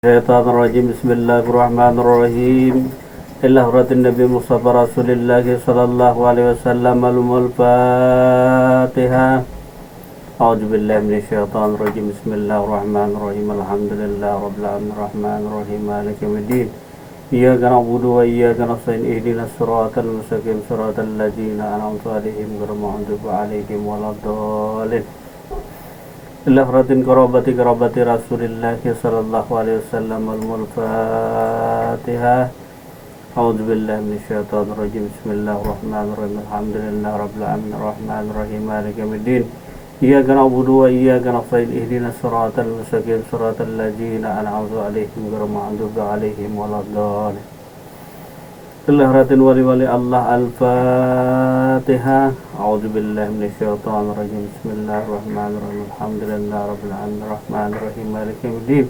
Syaitanirrajim. Bismillahirrahmanirrahim. Ila huratin Nabi Mustafa Rasulullah sallallahu alaihi wasallam. Al-Fatihah. A'udzu billahi minasyaitonir rajim. Bismillahirrahmanirrahim. Alhamdulillah rabbil alamin arrahmanir rahim maliki yaumiddin. Iyyaka na'budu wa iyyaka nasta'in ihdinas siratal mustaqim siratal ladzina an'amta 'alaihim ghairil maghdubi 'alaihim waladdallin. Ila huratin karabati Rasulillah sallallahu alaihi wasallam. Al-Fatihah. A'udzu billahi minasyaitonir rajim. Bismillahirrahmanirrahim. Alhamdulillah rabbil alamin arrahmanir rahim maliki yaumiddin. Iyyaka na'budu wa iyyaka nasta'in ihdinas siratal mustaqim siratal ladzina an'amta 'alaihim ghairil maghdubi 'alaihim waladdallin. Ila huratin wali Allah. Al-Fatihah. A'udzu billahi minasyaitonir rajim. Bismillahirrahmanirrahim. Alhamdulillah rabbil alamin arrahmanir rahim maliki yaumiddin.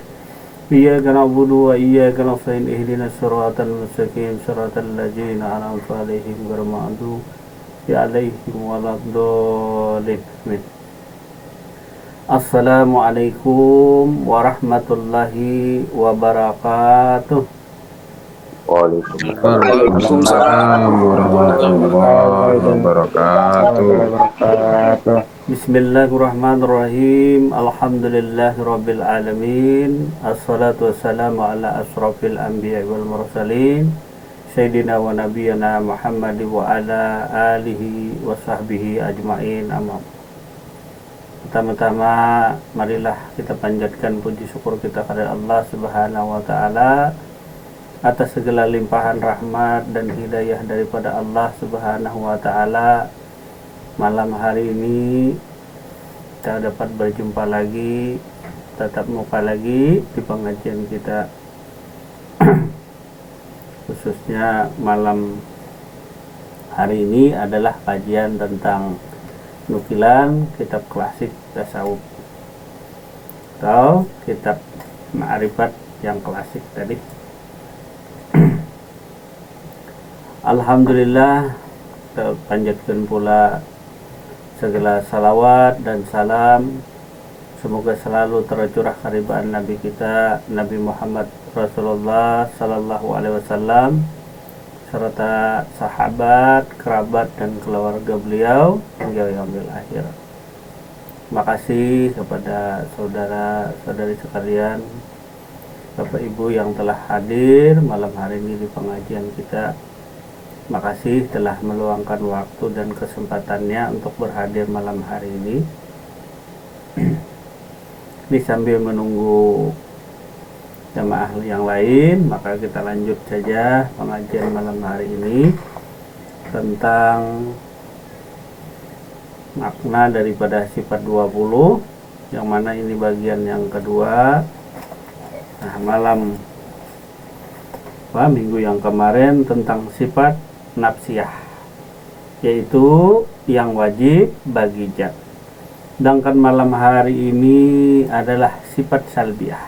Iyyaka na'budu wa iyyaka nasta'in ihdinas siratal mustaqim siratal ladzina an'amta 'alaihim ghairil maghdubi 'alaihim waladdallin. Assalamualaikum warahmatullahi wabarakatuh. Waalaikumsalam warahmatullahi wabarakatuh. Bismillahirrahmanirrahim. Alhamdulillahirabbil alamin. Assalatu wassalamu ala asrofil anbiya wal mursalin sayyidina wa nabiyyina Muhammad wa ala alihi wa sahbihi ajmain. Amma. Pertama-tama marilah kita panjatkan puji syukur kita kepada Allah Subhanahu wa taala atas segala limpahan rahmat dan hidayah daripada Allah Subhanahu wa taala. Malam hari ini kita dapat berjumpa lagi, tatap muka lagi di pengajian kita. Khususnya malam hari ini adalah kajian tentang nukilan kitab klasik tasawuf atau kitab ma'rifat yang klasik tadi. Alhamdulillah, kita panjatkan pula segala salawat dan salam, semoga selalu tercurah karibaan Nabi kita Nabi Muhammad Rasulullah sallallahu alaihi wasallam serta sahabat, kerabat dan keluarga beliau hingga yaumil akhir. Makasih kepada saudara-saudari sekalian, Bapak Ibu yang telah hadir malam hari ini di pengajian kita. Makasih telah meluangkan waktu dan kesempatannya untuk berhadir malam hari ini. Ini sambil menunggu jamaah yang lain, maka kita lanjut saja pengajian malam hari ini tentang makna daripada sifat 20, yang mana ini bagian yang kedua. Nah, minggu yang kemarin tentang sifat nafsiyah, yaitu yang wajib bagi zat. Sedangkan malam hari ini adalah sifat salbiyah.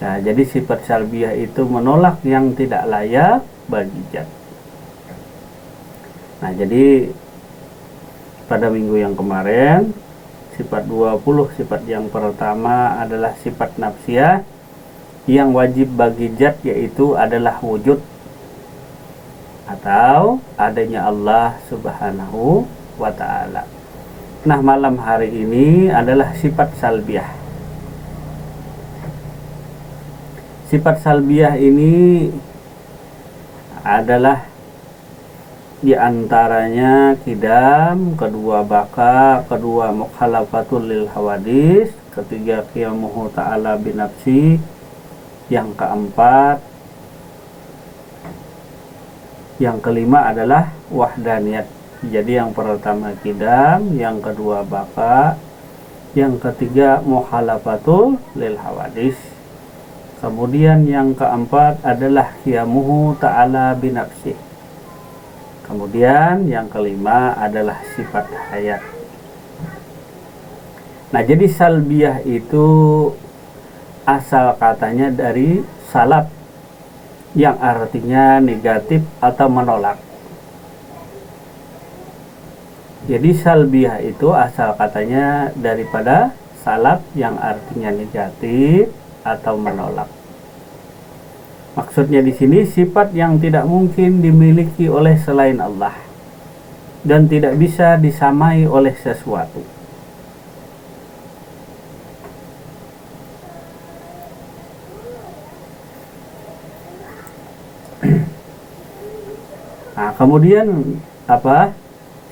Nah, jadi sifat salbiyah itu menolak yang tidak layak bagi zat. Nah, jadi pada minggu yang kemarin sifat 20, sifat yang pertama adalah sifat nafsiyah yang wajib bagi zat, yaitu adalah wujud atau adanya Allah Subhanahu wa ta'ala. Nah, malam hari ini adalah sifat salbiyah. Sifat salbiyah ini adalah diantaranya kidam, kedua baka, kedua mukhalafatul lil hawadis, ketiga qiyamuhu ta'ala binafsi, yang keempat, yang kelima adalah wahdaniyat. Jadi yang pertama kidam, yang kedua baka, yang ketiga mukhalafatul lil hawadis, kemudian yang keempat adalah qiyamuhu ta'ala binafsi, kemudian yang kelima adalah sifat hayat. Nah, jadi salbiyah itu asal katanya dari salab, yang artinya negatif atau menolak. Jadi salbiyah itu asal katanya daripada salab yang artinya negatif atau menolak. Maksudnya di sini sifat yang tidak mungkin dimiliki oleh selain Allah dan tidak bisa disamai oleh sesuatu. Nah, kemudian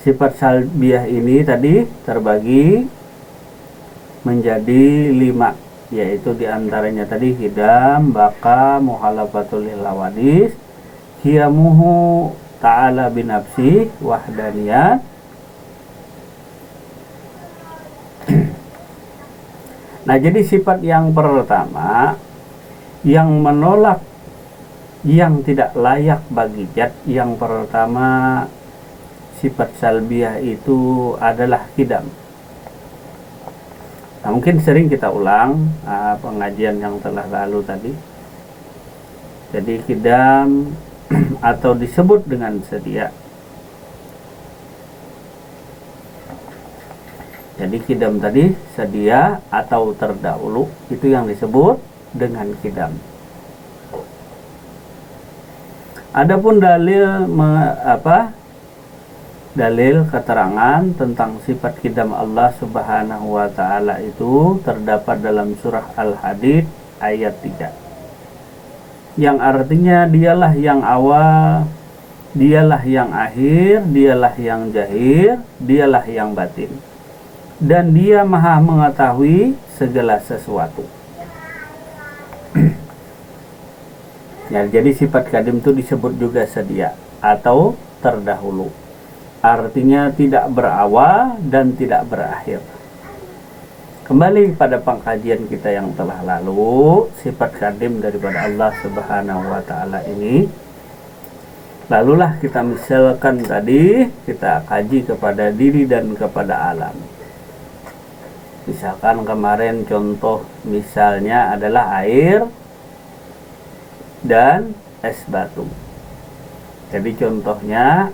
sifat salbiyah ini tadi terbagi menjadi 5, yaitu diantaranya tadi hidam, baka, muhalafatul lawadis, hiyamuhu ta'ala binafsi, wahdaniyat. Nah, jadi sifat yang pertama yang menolak yang tidak layak bagi zat, yang pertama sifat salbiyah itu adalah hidam. Nah, mungkin sering kita ulang pengajian yang telah lalu tadi. Jadi hidam atau disebut dengan sedia. Jadi hidam tadi sedia atau terdahulu, itu yang disebut dengan hidam. Adapun dalil dalil keterangan tentang sifat hidam Allah Subhanahu wa taala itu terdapat dalam surah Al-Hadid ayat 3. Yang artinya dialah yang awal, dialah yang akhir, dialah yang zahir, dialah yang batin. Dan dia maha mengetahui segala sesuatu. Ya, jadi sifat kadim itu disebut juga sedia atau terdahulu. Artinya tidak berawal dan tidak berakhir. Kembali pada pengkajian kita yang telah lalu, sifat kadim daripada Allah Subhanahu wa taala ini. Lalulah kita misalkan tadi, kita kaji kepada diri dan kepada alam. Misalkan kemarin contoh misalnya adalah air dan es batu. Jadi contohnya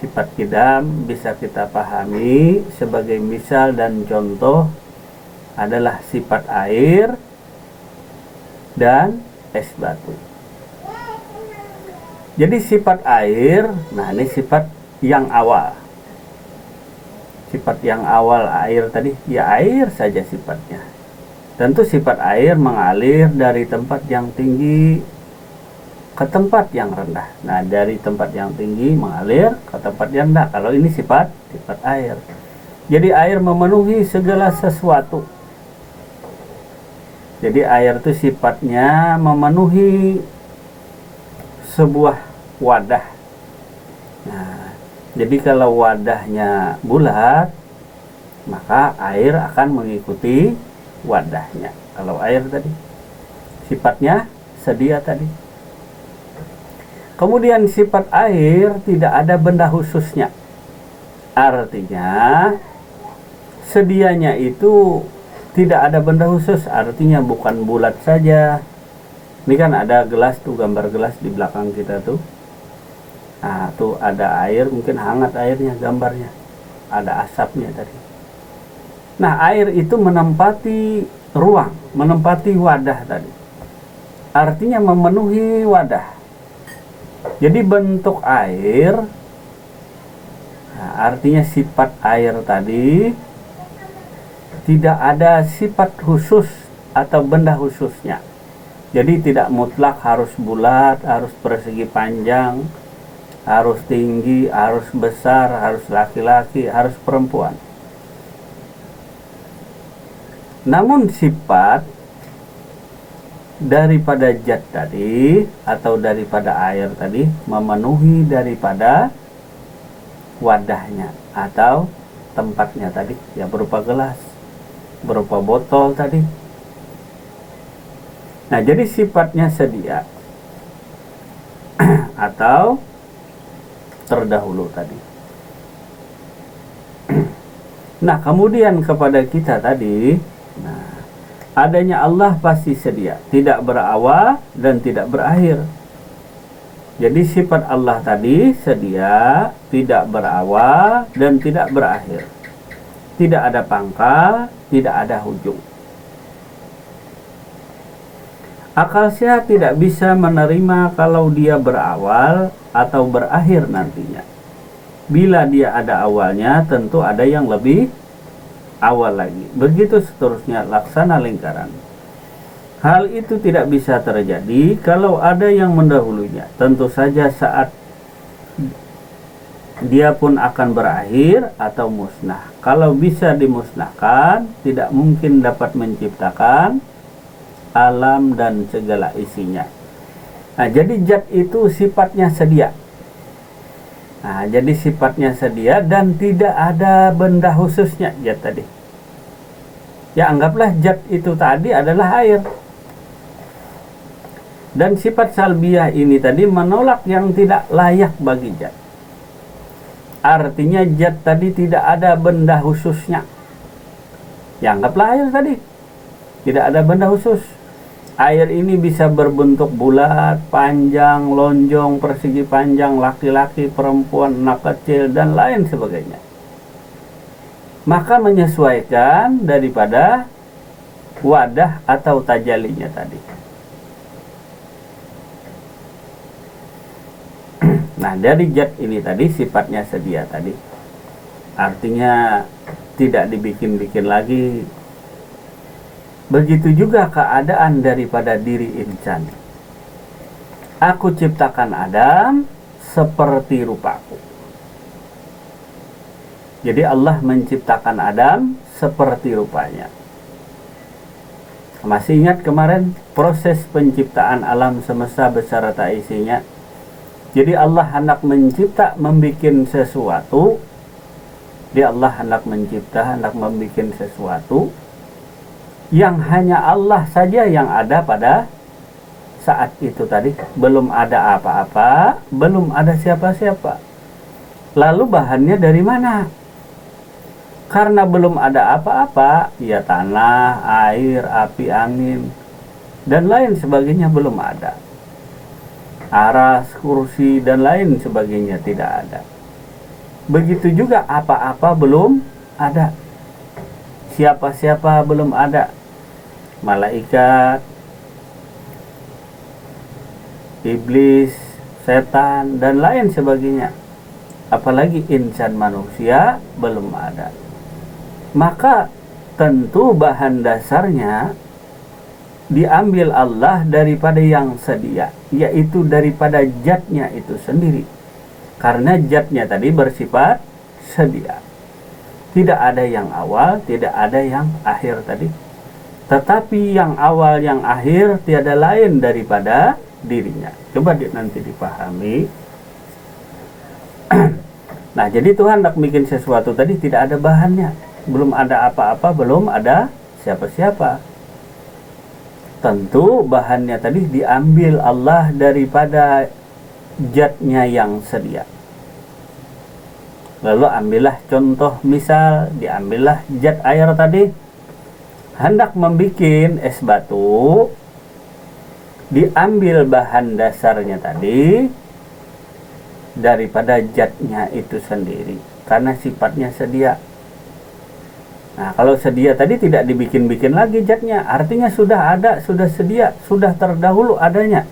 sifat kidam bisa kita pahami sebagai misal dan contoh adalah sifat air dan es batu. Jadi sifat air, nah ini sifat yang awal. Sifat yang awal air tadi, ya air saja sifatnya. Tentu sifat air mengalir dari tempat yang tinggi ke tempat yang rendah. Nah, dari tempat yang tinggi mengalir ke tempat yang rendah. Kalau ini sifat air. Jadi air memenuhi segala sesuatu. Jadi air itu sifatnya memenuhi sebuah wadah. Nah, jadi kalau wadahnya bulat, maka air akan mengikuti wadahnya. Kalau air tadi sifatnya sedia tadi. Kemudian sifat air tidak ada benda khususnya. Artinya sedianya itu tidak ada benda khusus. Artinya bukan bulat saja. Ini kan ada gelas tuh, gambar gelas di belakang kita tuh. Nah, tuh ada air, mungkin hangat airnya gambarnya. Ada asapnya tadi. Nah, air itu menempati ruang, menempati wadah tadi. Artinya memenuhi wadah. Jadi bentuk air, nah, artinya sifat air tadi tidak ada sifat khusus atau benda khususnya. Jadi tidak mutlak harus bulat, harus persegi panjang, harus tinggi, harus besar, harus laki-laki, harus perempuan. Namun sifat daripada zat tadi atau daripada air tadi memenuhi daripada wadahnya atau tempatnya tadi, ya berupa gelas, berupa botol tadi. Nah, jadi sifatnya sedia atau terdahulu tadi. Nah, kemudian kepada kita tadi, nah, adanya Allah pasti sedia, tidak berawal dan tidak berakhir. Jadi sifat Allah tadi sedia, tidak berawal dan tidak berakhir. Tidak ada pangkal, tidak ada ujung. Akal sehat tidak bisa menerima kalau dia berawal atau berakhir nantinya. Bila dia ada awalnya, tentu ada yang lebih awal lagi. Begitu seterusnya, laksana lingkaran. Hal itu tidak bisa terjadi kalau ada yang mendahulunya. Tentu saja saat dia pun akan berakhir atau musnah. Kalau bisa dimusnahkan, tidak mungkin dapat menciptakan alam dan segala isinya. Nah, jadi zat itu sifatnya sedia. Nah, jadi sifatnya sedia dan tidak ada benda khususnya zat tadi. Ya, anggaplah zat itu tadi adalah air. Dan sifat salbiyah ini tadi menolak yang tidak layak bagi zat. Artinya zat tadi tidak ada benda khususnya. Ya, anggaplah air tadi. Tidak ada benda khusus. Air ini bisa berbentuk bulat, panjang, lonjong, persegi panjang, laki-laki, perempuan, anak kecil, dan lain sebagainya. Maka menyesuaikan daripada wadah atau tajalinya tadi. Nah, dari zat ini tadi sifatnya sedia tadi. Artinya tidak dibikin-bikin lagi. Begitu juga keadaan daripada diri insan. Aku ciptakan Adam seperti rupaku. Jadi Allah menciptakan Adam seperti rupanya. Masih ingat kemarin proses penciptaan alam semesta beserta isinya? Jadi Allah hendak mencipta, membikin sesuatu. Dia Allah hendak mencipta, hendak membikin sesuatu yang hanya Allah saja yang ada pada saat itu tadi. Belum ada apa-apa, belum ada siapa-siapa. Lalu bahannya dari mana? Karena belum ada apa-apa, ya tanah, air, api, angin, dan lain sebagainya belum ada. Aras, kursi, dan lain sebagainya tidak ada. Begitu juga apa-apa belum ada. Siapa-siapa belum ada. Malaikat, iblis, setan, dan lain sebagainya. Apalagi insan manusia belum ada. Maka tentu bahan dasarnya diambil Allah daripada yang sedia, yaitu daripada zatnya itu sendiri. Karena zatnya tadi bersifat sedia. Tidak ada yang awal, tidak ada yang akhir tadi. Tetapi yang awal, yang akhir tiada lain daripada dirinya. Coba nanti dipahami. Nah, jadi Tuhan hendak bikin sesuatu tadi tidak ada bahannya. Belum ada apa-apa, belum ada siapa-siapa. Tentu bahannya tadi diambil Allah daripada zatnya yang sedia. Lalu ambillah contoh misal, diambillah zat air tadi. Hendak membikin es batu, diambil bahan dasarnya tadi daripada zatnya itu sendiri, karena sifatnya sedia. Nah, kalau sedia tadi tidak dibikin-bikin lagi zatnya, artinya sudah ada, sudah sedia, sudah terdahulu adanya.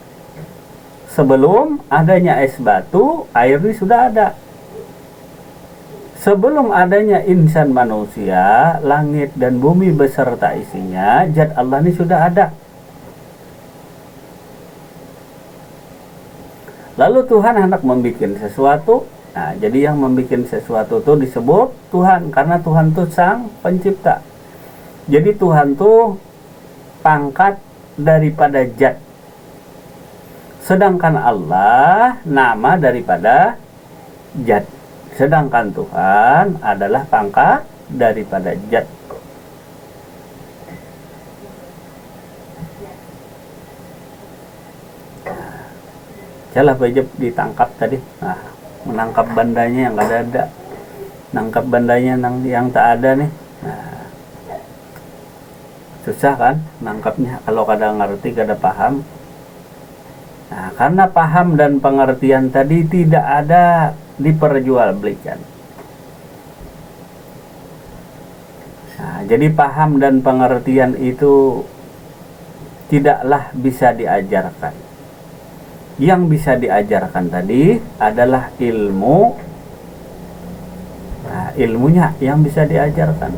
Sebelum adanya es batu, air ini sudah ada. Sebelum adanya insan manusia, langit dan bumi beserta isinya, zat Allah ini sudah ada. Lalu Tuhan hendak membuat sesuatu. Nah, jadi yang membuat sesuatu itu disebut Tuhan, karena Tuhan itu sang pencipta. Jadi Tuhan itu pangkat daripada zat. Sedangkan Allah nama daripada zat. Sedangkan Tuhan adalah pangkat daripada zat. Jalah Bajab ditangkap tadi. Nah, menangkap bandanya yang ada. Nangkap bandanya yang tak ada nih. Nah, susah kan nangkapnya kalau kadang ngerti, kada paham. Nah, karena paham dan pengertian tadi tidak ada diperjualbelikan. Nah, jadi paham dan pengertian itu tidaklah bisa diajarkan. Yang bisa diajarkan tadi adalah ilmu. Nah, ilmunya yang bisa diajarkan.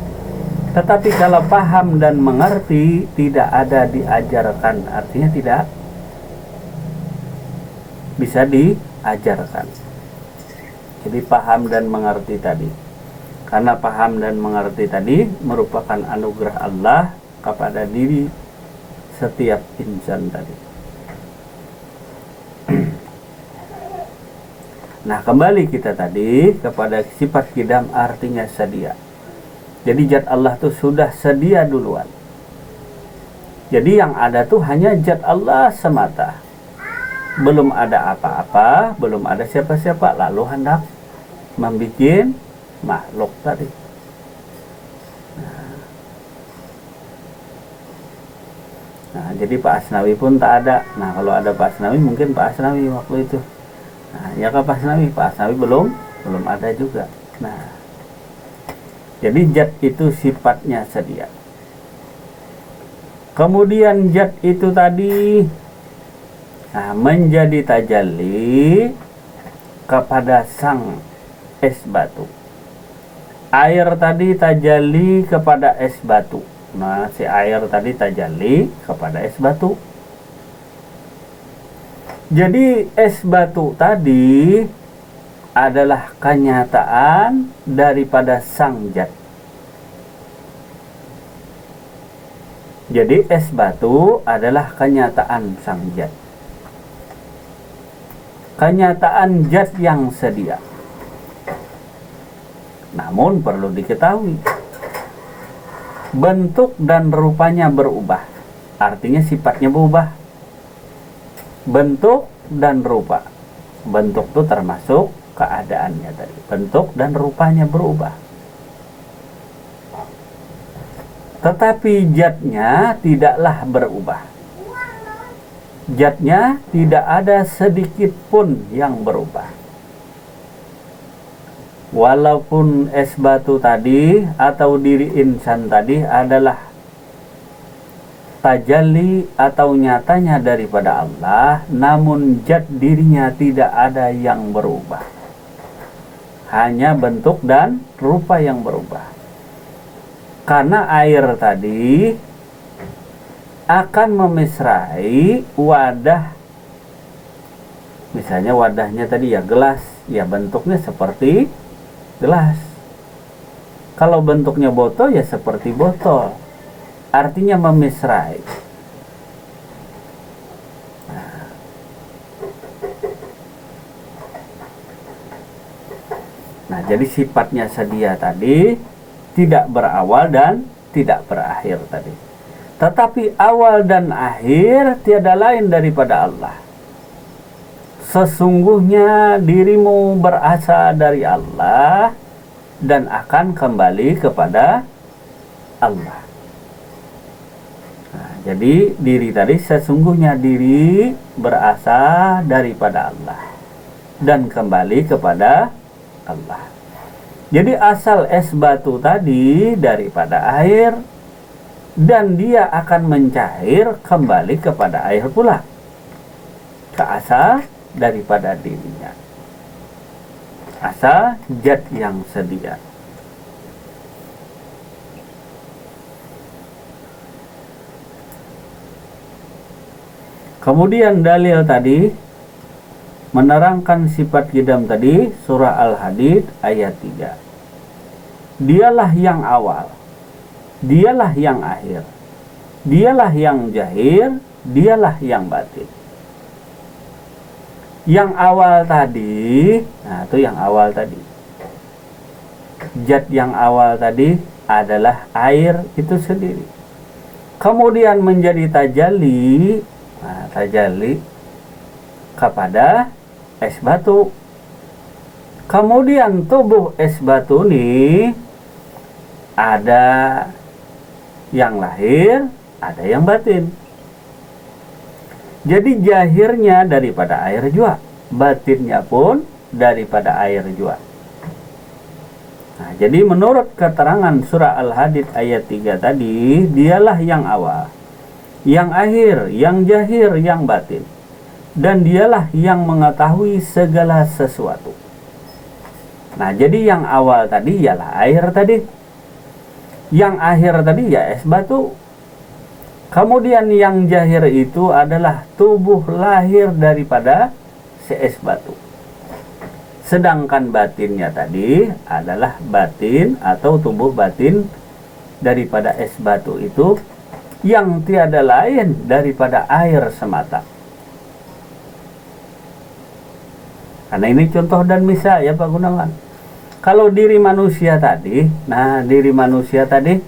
Tetapi kalau paham dan mengerti tidak ada diajarkan, artinya tidak bisa diajarkan. Jadi paham dan mengerti tadi. Karena paham dan mengerti tadi merupakan anugerah Allah kepada diri setiap insan tadi. Nah, kembali kita tadi kepada sifat qidam, artinya sedia. Jadi zat Allah itu sudah sedia duluan. Jadi yang ada tuh hanya zat Allah semata. Belum ada apa-apa, belum ada siapa-siapa, lalu hendak membuat makhluk tadi. Nah, jadi Pak Asnawi pun tak ada. Nah, kalau ada Pak Asnawi mungkin Pak Asnawi waktu itu. Nah, ya Pak Asnawi belum ada juga. Nah, jadi zat itu sifatnya sedia. Kemudian zat itu tadi menjadi tajalli kepada sang es batu. Air tadi tajalli kepada es batu. Nah, si air tadi tajalli kepada es batu. Jadi es batu tadi adalah kenyataan daripada sang zat. Jadi es batu adalah kenyataan sang zat. Kenyataan zat yang sedia. Namun perlu diketahui, bentuk dan rupanya berubah. Artinya sifatnya berubah. Bentuk dan rupa. Bentuk itu termasuk keadaannya tadi. Bentuk dan rupanya berubah. Tetapi zatnya tidaklah berubah. Zatnya tidak ada sedikit pun yang berubah. Walaupun es batu tadi atau diri insan tadi adalah tajalli atau nyatanya daripada Allah, namun zat dirinya tidak ada yang berubah. Hanya bentuk dan rupa yang berubah. Karena air tadi akan memesrai wadah. Misalnya wadahnya tadi ya gelas, ya bentuknya seperti gelas. Kalau bentuknya botol ya seperti botol. Artinya memesrai. Nah, jadi sifatnya sedia tadi tidak berawal dan tidak berakhir tadi. Tetapi awal dan akhir tiada lain daripada Allah. Sesungguhnya dirimu berasal dari Allah dan akan kembali kepada Allah. Nah, jadi diri tadi sesungguhnya diri berasal daripada Allah dan kembali kepada Allah. Jadi asal es batu tadi daripada air dan dia akan mencair kembali kepada air pula. Ke asal daripada dirinya. Asal zat yang sedia. Kemudian dalil tadi menerangkan sifat qidam tadi, surah Al-Hadid ayat 3. Dialah yang awal, dialah yang akhir, dialah yang zahir, dialah yang batin. Yang awal tadi, nah itu yang awal tadi. Zat yang awal tadi adalah air itu sendiri. Kemudian menjadi tajalli, nah, tajalli kepada es batu. Kemudian tubuh es batu ini ada yang lahir, ada yang batin. Jadi zahirnya daripada air jua, batinnya pun daripada air jua. Nah, jadi menurut keterangan surah Al-Hadid ayat 3 tadi, dialah yang awal, yang akhir, yang jahir, yang batin. Dan dialah yang mengetahui segala sesuatu. Nah, jadi yang awal tadi ialah air tadi. Yang akhir tadi ya es batu. Kemudian yang jahir itu adalah tubuh lahir daripada si es batu. Sedangkan batinnya tadi adalah batin atau tubuh batin daripada es batu itu yang tiada lain daripada air semata. Karena ini contoh dan misal ya Pak Gunawan. Kalau diri manusia tadi, nah diri manusia tadi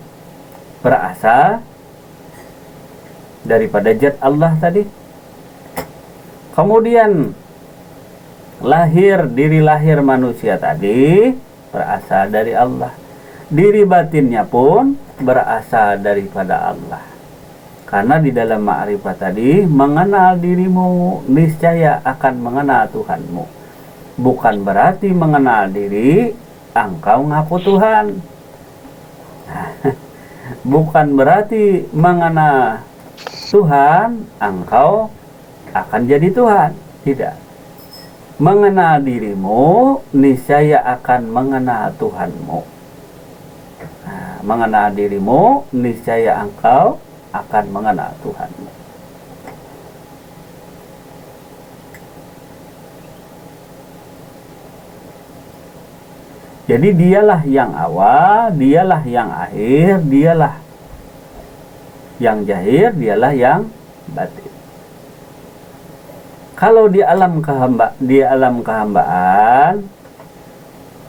berasal daripada zat Allah tadi. Kemudian diri lahir manusia tadi berasal dari Allah. Diri batinnya pun berasal daripada Allah. Karena di dalam ma'rifat tadi, mengenal dirimu niscaya akan mengenal Tuhanmu. Bukan berarti mengenal diri engkau ngaku Tuhan. Bukan berarti mengenal Tuhan engkau akan jadi Tuhan. Tidak. Mengenal dirimu niscaya akan mengenal Tuhanmu. Nah, mengenal dirimu niscaya engkau akan mengenal Tuhanmu. Jadi dialah yang awal, dialah yang akhir, dialah yang jahir, dialah yang batin. Kalau di alam kehambaan,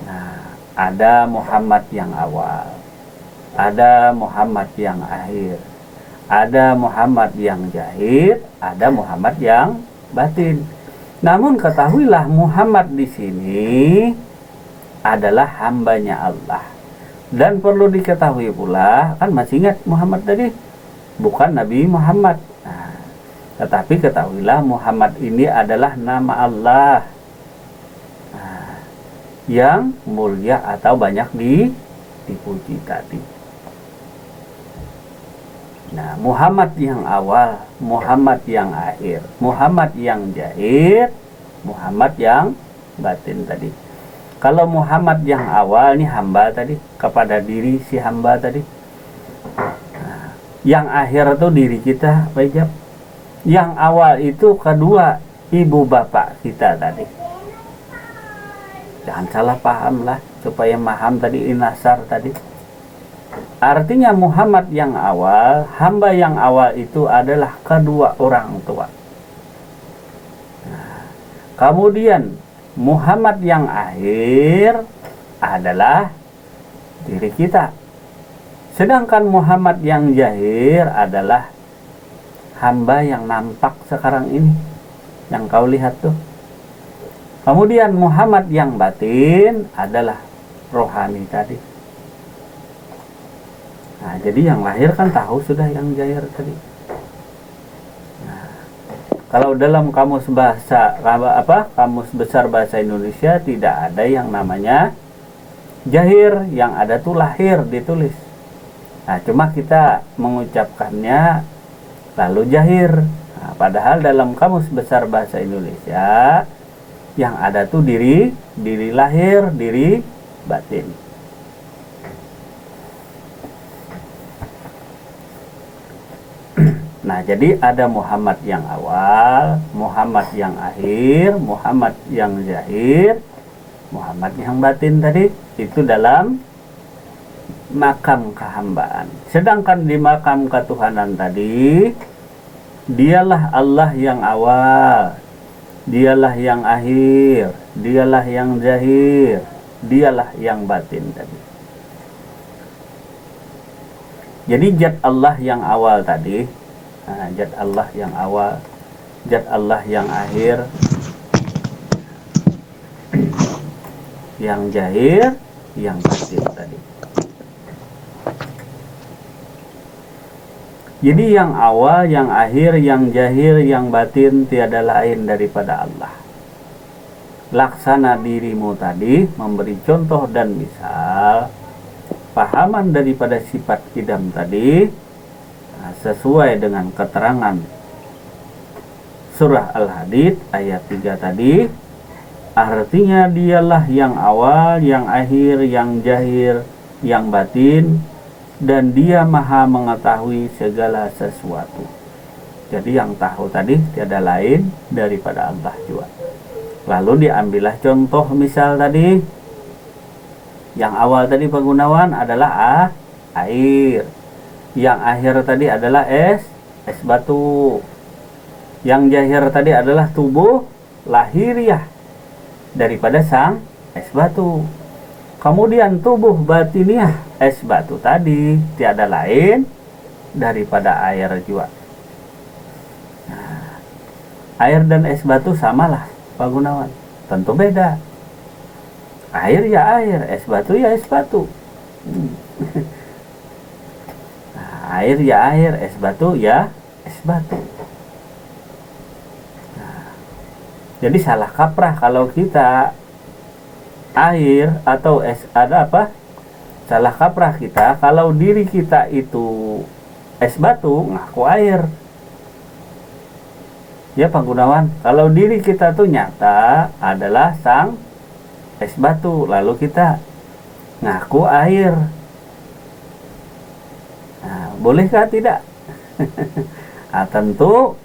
nah, ada Muhammad yang awal, ada Muhammad yang akhir, ada Muhammad yang jahir, ada Muhammad yang batin. Namun ketahuilah Muhammad di sini adalah hambanya Allah. Dan perlu diketahui pula, kan masih ingat Muhammad tadi bukan Nabi Muhammad. Nah, tetapi ketahuilah Muhammad ini adalah nama Allah, nah, yang mulia atau banyak dipuji tadi. Nah, Muhammad yang awal, Muhammad yang akhir, Muhammad yang jahir, Muhammad yang batin tadi. Kalau Muhammad yang awal nih hamba tadi, kepada diri si hamba tadi. Nah, yang akhir itu diri kita, Pak Ijab. Yang awal itu kedua ibu bapak kita tadi. Jangan salah paham lah, supaya paham tadi inasar tadi. Artinya Muhammad yang awal, hamba yang awal itu adalah kedua orang tua. Nah, kemudian Muhammad yang akhir adalah diri kita. Sedangkan Muhammad yang jahir adalah hamba yang nampak sekarang ini, yang kau lihat tuh. Kemudian Muhammad yang batin adalah rohani tadi. Nah, jadi yang lahir kan tahu sudah yang jahir tadi. Kalau dalam kamus besar bahasa Indonesia tidak ada yang namanya jahir, yang ada tuh lahir ditulis. Nah, cuma kita mengucapkannya lalu jahir. Nah, padahal dalam kamus besar bahasa Indonesia yang ada tuh diri lahir, diri batin. Nah, jadi ada Muhammad yang awal, Muhammad yang akhir, Muhammad yang zahir, Muhammad yang batin tadi. Itu dalam makam kehambaan. Sedangkan di makam ketuhanan tadi, dialah Allah yang awal, dialah yang akhir, dialah yang zahir, dialah yang batin tadi. Jadi zat Allah yang awal tadi, nah, zat Allah yang awal, zat Allah yang akhir, yang jahir, yang batin tadi. Jadi yang awal, yang akhir, yang jahir, yang batin tiada lain daripada Allah. Laksana dirimu tadi memberi contoh dan misal pahaman daripada sifat idam tadi. Nah, sesuai dengan keterangan surah Al-Hadid ayat 3 tadi, artinya dialah yang awal, yang akhir, yang zahir, yang batin, dan dia maha mengetahui segala sesuatu. Jadi yang tahu tadi tiada lain daripada Allah juga. Lalu diambillah contoh misal tadi, yang awal tadi Pak Gunawan adalah air, yang akhir tadi adalah es batu, yang zahir tadi adalah tubuh lahiriah daripada sang es batu. Kemudian tubuh batiniah es batu tadi tiada lain daripada air juga. Nah, air dan es batu samalah Pak Gunawan? Tentu beda. Air ya air, es batu ya es batu. Nah, air ya air, es batu ya es batu. Nah, jadi salah kaprah kalau kita air atau es ada apa? Salah kaprah kita kalau diri kita itu es batu ngaku air. Ya Pak Gunawan, kalau diri kita tuh nyata adalah sang es batu, lalu kita ngaku air. Nah, bolehkah tidak? Nah, tentu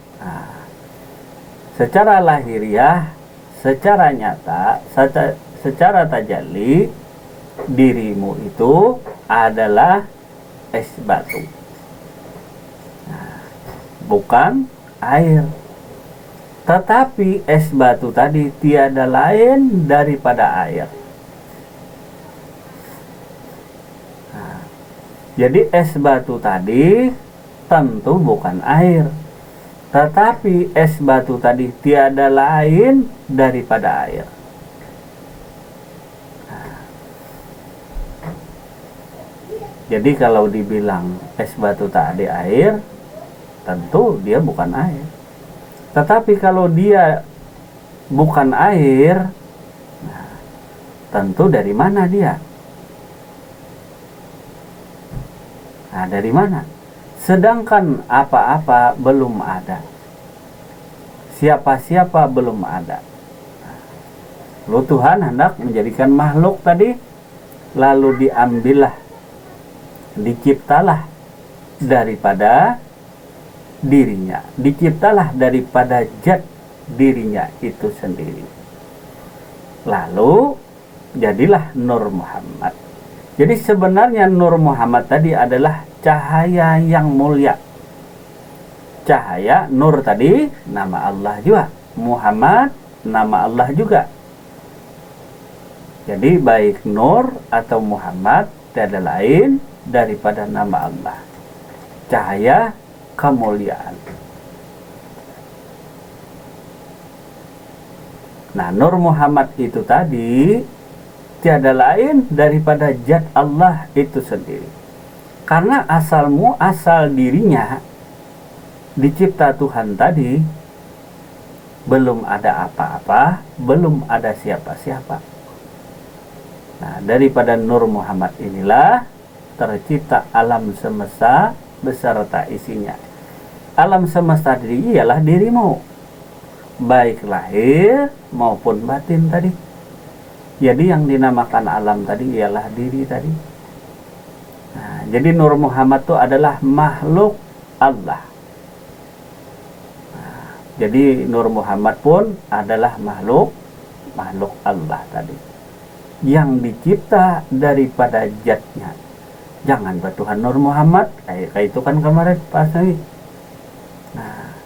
secara lahiriah, secara nyata, secara tajalli, dirimu itu adalah es batu, bukan air. Tetapi es batu tadi tiada lain daripada air. Jadi es batu tadi tentu bukan air, tetapi es batu tadi tiada lain daripada air. Jadi kalau dibilang es batu tadi air, tentu dia bukan air. Tetapi kalau dia bukan air, tentu dari mana dia? Nah, dari mana? Sedangkan apa-apa belum ada. Siapa-siapa belum ada. Lalu Tuhan hendak menjadikan makhluk tadi, lalu diambillah, diciptalah daripada dirinya, diciptalah daripada zat dirinya itu sendiri. Lalu jadilah Nur Muhammad. Jadi sebenarnya Nur Muhammad tadi adalah cahaya yang mulia. Cahaya, Nur tadi nama Allah juga, Muhammad nama Allah juga. Jadi baik Nur atau Muhammad tiada lain daripada nama Allah, cahaya kemuliaan. Nah, Nur Muhammad itu tadi tiada lain daripada zat Allah itu sendiri. Karena asal dirinya dicipta Tuhan tadi, belum ada apa-apa, belum ada siapa-siapa. Nah, daripada Nur Muhammad inilah tercipta alam semesta beserta isinya. Alam semesta diri ialah dirimu, baik lahir maupun batin tadi. Jadi yang dinamakan alam tadi ialah diri tadi. Nah, jadi Nur Muhammad itu adalah makhluk Allah. Nah, jadi Nur Muhammad pun adalah makhluk Allah tadi, yang dicipta daripada zatnya. Jangan bertuhan Nur Muhammad kayak itu kan kemarin pasti. Nah,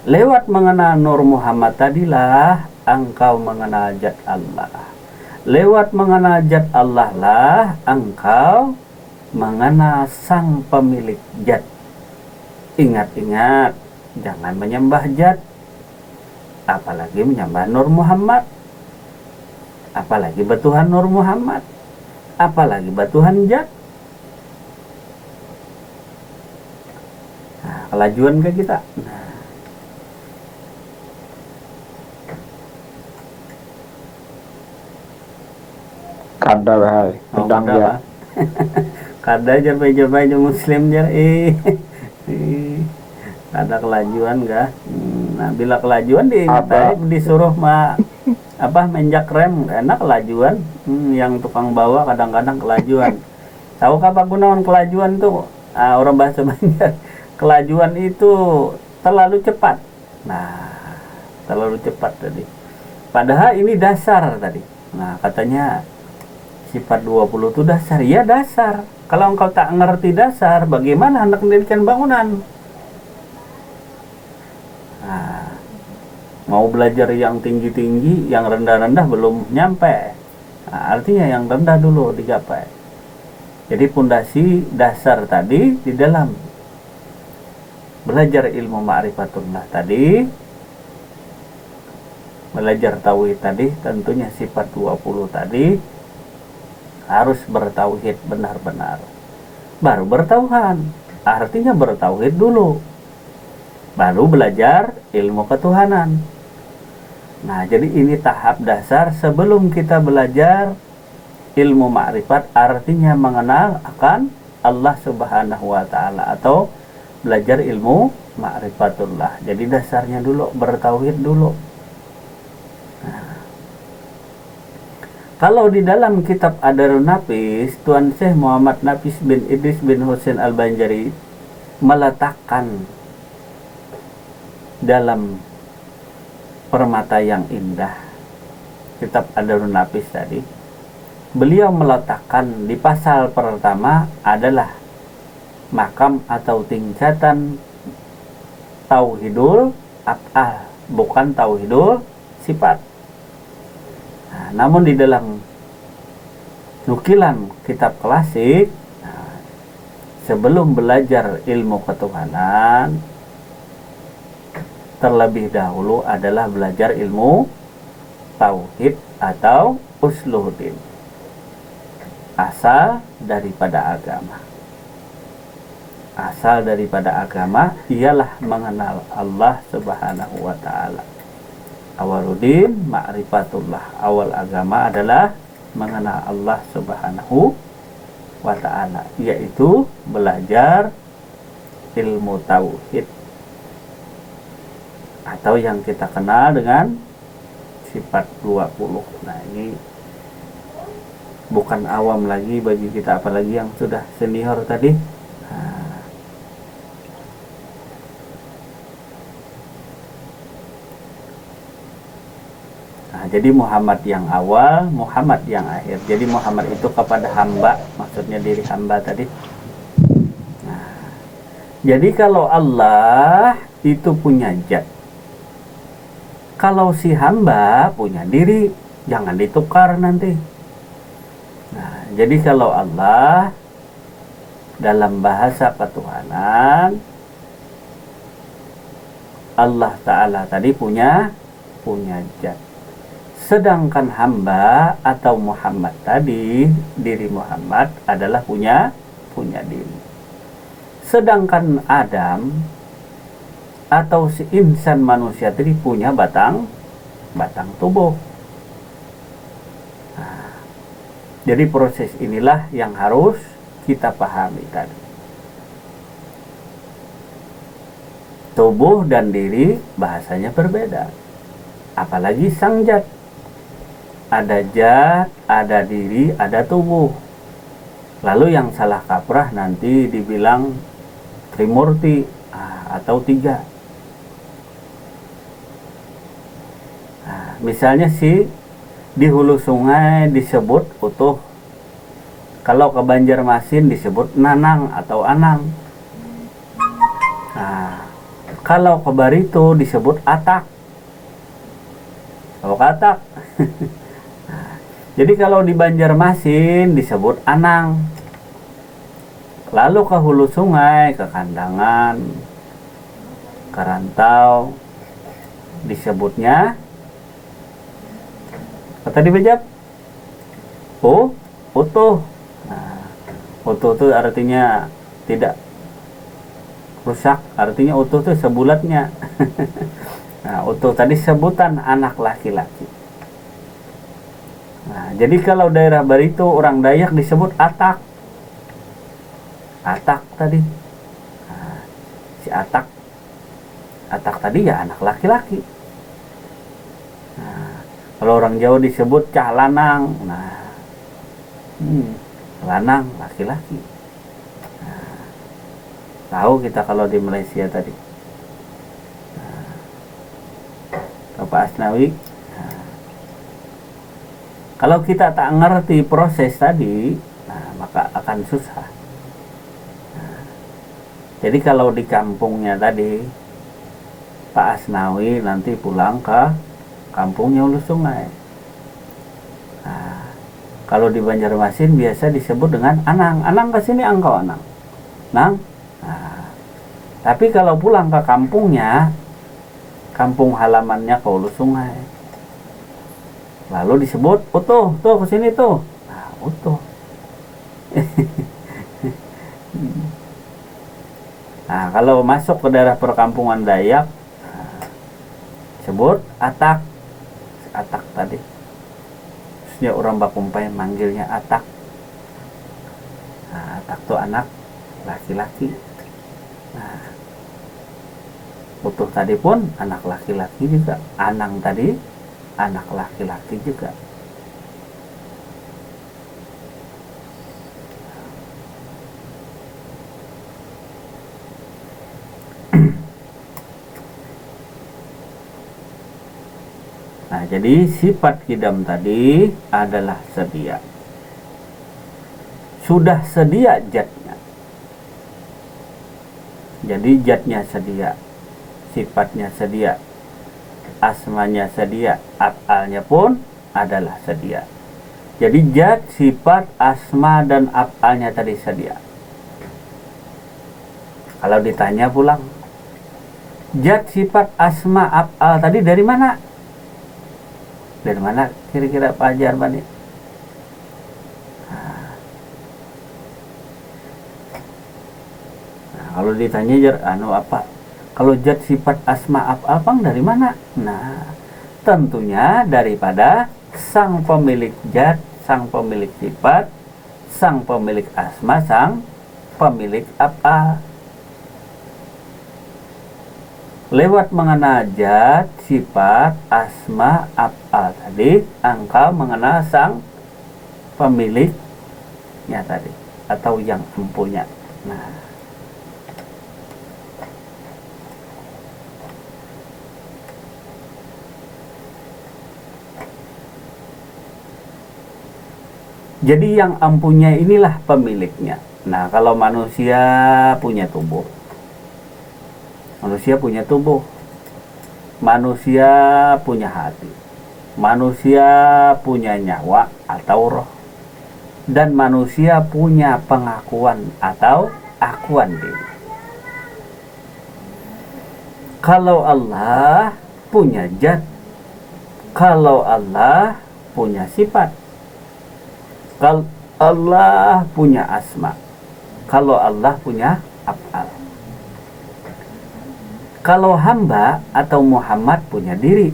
lewat mengenal Nur Muhammad tadilah engkau mengenal zat Allah. Lewat mengenal zat Allah lah engkau mengenal sang pemilik zat. Ingat-ingat, jangan menyembah zat, apalagi menyembah Nur Muhammad, apalagi bertuhan Nur Muhammad, apalagi bertuhan zat. Nah, kelajuan ke kita. Nah, kada bahai, pedang kada, dia. kada jabai-jabai muslim jar ada kelajuan enggak. Nah bila kelajuan disuruh menjak rem enak kelajuan. Yang tukang bawa kadang-kadang kelajuan. Tahu apa gunawan kelajuan tuh? Orang bahasa Banjar, kelajuan itu terlalu cepat. Nah, terlalu cepat tadi. Padahal ini dasar tadi. Nah, katanya sifat 20 itu dasar. Ya dasar. Kalau engkau tak ngerti dasar, bagaimana hendak mendirikan bangunan? Nah, mau belajar yang tinggi-tinggi, yang rendah-rendah belum nyampe. Nah, artinya yang rendah dulu digapai. Jadi pondasi dasar tadi di dalam belajar ilmu ma'rifatullah tadi, belajar tauhid tadi, tentunya sifat 20 tadi harus bertauhid benar-benar. Baru bertauhan, artinya bertauhid dulu. Baru belajar ilmu ketuhanan. Nah, jadi ini tahap dasar sebelum kita belajar ilmu ma'rifat, artinya mengenal akan Allah Subhanahu wa Ta'ala, atau belajar ilmu ma'rifatullah. Jadi dasarnya dulu bertauhid dulu. Nah, kalau di dalam kitab Adarun Nafis, Tuan Syekh Muhammad Nafis bin Idris bin Husain Al-Banjari meletakkan dalam permata yang indah, kitab Adarun Nafis tadi, beliau meletakkan di pasal pertama adalah makam atau tingkatan tauhidul af'al, bukan tauhidul sifat. Nah, namun di dalam nukilan kitab klasik, sebelum belajar ilmu ketuhanan, terlebih dahulu adalah belajar ilmu tauhid atau usluddin, asal daripada agama. Asal daripada agama ialah mengenal Allah Subhanahu wa Ta'ala. Awaluddin ma'rifatullah, awal agama adalah mengenal Allah Subhanahu wa Ta'ala, yaitu belajar ilmu tauhid atau yang kita kenal dengan sifat 20. Nah, ini bukan awam lagi bagi kita, apalagi yang sudah senior tadi. Nah, jadi Muhammad yang awal, Muhammad yang akhir. Jadi Muhammad itu kepada hamba, maksudnya diri hamba tadi. Nah, jadi kalau Allah itu punya zat, kalau si hamba punya diri, jangan ditukar nanti. Nah, jadi kalau Allah dalam bahasa ketuhanan, Allah Ta'ala tadi punya zat. Sedangkan hamba atau Muhammad tadi, diri Muhammad adalah punya diri. Sedangkan Adam atau si insan manusia tadi punya batang tubuh. Nah, jadi proses inilah yang harus kita pahami tadi. Tubuh dan diri bahasanya berbeda. Apalagi sang zat. Ada zat, ada diri, ada tubuh. Lalu yang salah kaprah nanti dibilang trimurti atau 3. Nah, misalnya di hulu sungai disebut utuh. Kalau ke Banjarmasin disebut nanang atau anang. Nah, kalau ke Barito disebut atak. Kalau katak. Jadi kalau di Banjarmasin disebut anang. Lalu ke hulu sungai, ke Kandangan, ke Rantau disebutnya apa tadi Bejab? Utuh. Nah, utuh itu artinya tidak rusak, artinya utuh itu sebulatnya. Nah, utuh tadi sebutan anak laki-laki. Nah, jadi kalau daerah Barito orang Dayak disebut atak. Atak tadi. Nah, si Atak tadi ya anak laki-laki. Nah, kalau orang Jawa disebut cah lanang. Nah, lanang laki-laki. Nah, tahu kita kalau di Malaysia tadi. Nah, Pak Asnawi. Nah, kalau kita tak ngerti proses tadi, nah, maka akan susah. Nah, jadi kalau di kampungnya tadi, Pak Asnawi nanti pulang ke kampungnya Hulu Sungai. Nah, kalau di Banjarmasin biasa disebut dengan Anang. Anang ke sini engkau Anang. Nang. Nah, tapi kalau pulang ke kampungnya, kampung halamannya ke Hulu Sungai, lalu disebut Utuh, tuh ke sini tuh. Nah, Utuh. Nah, kalau masuk ke daerah perkampungan Dayak, sebut Atak. Atak tadi. Terusnya orang Bakumpai manggilnya Atak. Nah, Atak tuh anak laki-laki. Nah, Utuh tadi pun anak laki-laki juga. Anang tadi anak laki-laki juga. Nah, jadi sifat kidam tadi adalah sedia. Sudah sedia jatnya. Jadi jatnya sedia, sifatnya sedia, asmanya sedia, af'alnya pun adalah sedia. Jadi jat, sifat, asma, dan af'alnya tadi sedia. Kalau ditanya pulang, jat, sifat, asma, af'al tadi dari mana? Dari mana kira-kira Pak Haji Arbani? Nah, kalau ditanya apa? Kalau jat, sifat, asma, af'al pang dari mana? Nah, tentunya daripada sang pemilik jat, sang pemilik sifat, sang pemilik asma, sang pemilik af'al. Lewat mengenal jat, sifat, asma, af'al tadi, engkau mengenal sang pemiliknya tadi, atau yang empunya. Nah, jadi yang empunya inilah pemiliknya. Nah, kalau manusia punya tubuh, manusia punya tubuh, manusia punya hati, manusia punya nyawa atau roh, dan manusia punya pengakuan atau akuan diri. Kalau Allah punya zat, kalau Allah punya sifat, kalau Allah punya asma, kalau Allah punya af'al. Kalau hamba atau Muhammad punya diri.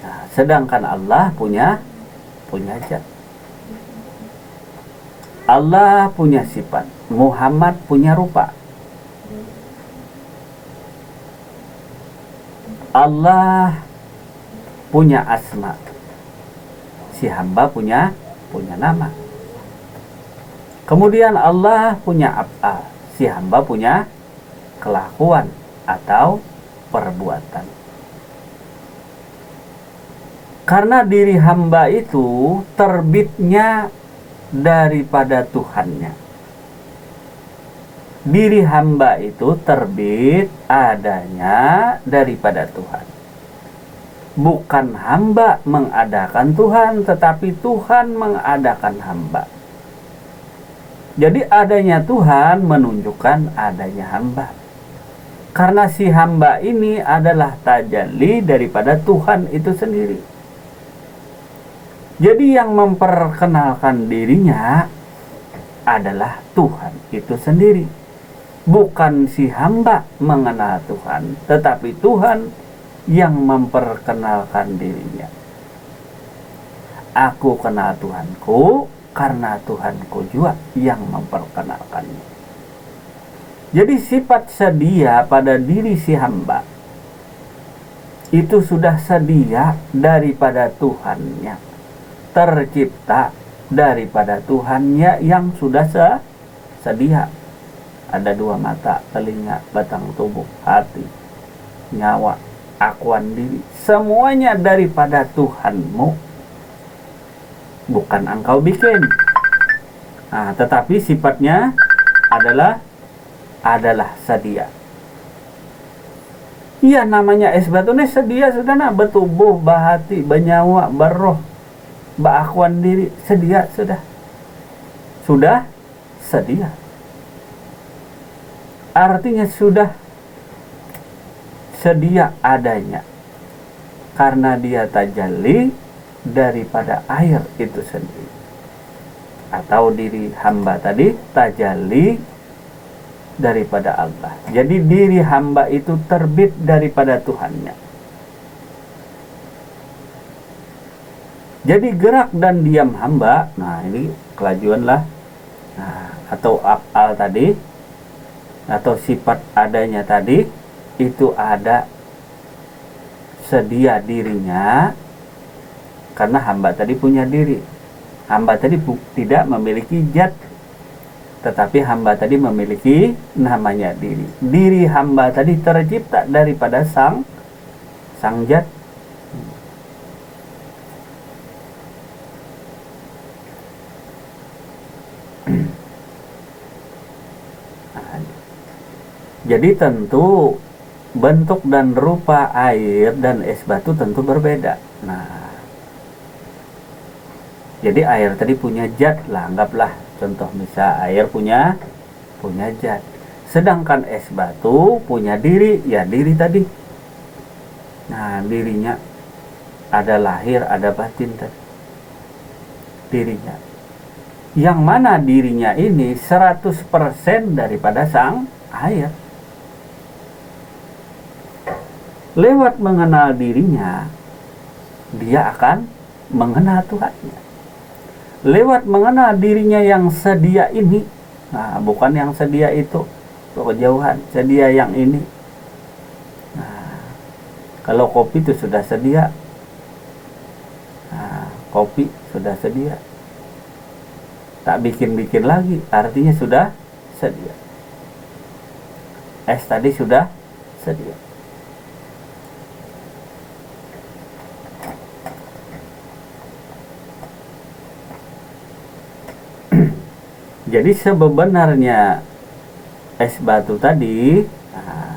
Nah, sedangkan Allah punya zat. Allah punya sifat, Muhammad punya rupa. Allah punya asma, si hamba punya nama. Kemudian Allah punya af'al, si hamba punya kelakuan atau perbuatan. Karena diri hamba itu terbitnya daripada Tuhannya. Diri hamba itu terbit adanya daripada Tuhan. Bukan hamba mengadakan Tuhan, tetapi Tuhan mengadakan hamba. Jadi adanya Tuhan menunjukkan adanya hamba. Karena si hamba ini adalah tajalli daripada Tuhan itu sendiri. Jadi yang memperkenalkan dirinya adalah Tuhan itu sendiri. Bukan si hamba mengenal Tuhan, tetapi Tuhan yang memperkenalkan dirinya. Aku kenal Tuhanku karena Tuhanku juga yang memperkenalkannya. Jadi sifat sedia pada diri si hamba itu sudah sedia daripada Tuhannya, tercipta daripada Tuhannya yang sudah sedia. Ada 2 mata, telinga, batang tubuh, hati, nyawa, akuan diri, semuanya daripada Tuhanmu, bukan engkau bikin. Nah, tetapi sifatnya adalah sedia. Iya, namanya isbat ini sedia sudah, nah, bertubuh, bahati, bernyawa, berroh, berakuan diri, sedia sudah sedia. Artinya sudah sedia adanya, karena dia tajalli daripada air itu sendiri, atau diri hamba tadi tajalli daripada Allah. Jadi diri hamba itu terbit daripada Tuhannya. Jadi gerak dan diam hamba, nah ini kelajuan lah, nah, atau af'al tadi, atau sifat adanya tadi, itu ada sedia dirinya, karena hamba tadi punya diri. Hamba tadi tidak memiliki zat, tetapi hamba tadi memiliki namanya diri. Diri hamba tadi tercipta daripada sang zat. Jadi tentu bentuk dan rupa air dan es batu tentu berbeda. Nah, jadi air tadi punya zat lah, anggaplah contoh misal air punya zat. Sedangkan es batu punya diri, ya diri tadi. Nah, dirinya ada lahir, ada batin tadi. Dirinya. Yang mana dirinya ini 100% daripada sang air. Lewat mengenal dirinya, dia akan mengenal Tuhannya. Lewat mengenal dirinya yang sedia ini, nah, bukan yang sedia itu kejauhan, sedia yang ini. Nah, kalau kopi itu sudah sedia, nah, kopi sudah sedia, tak bikin-bikin lagi, artinya sudah sedia. Es tadi sudah sedia. Jadi sebenarnya es batu tadi, nah,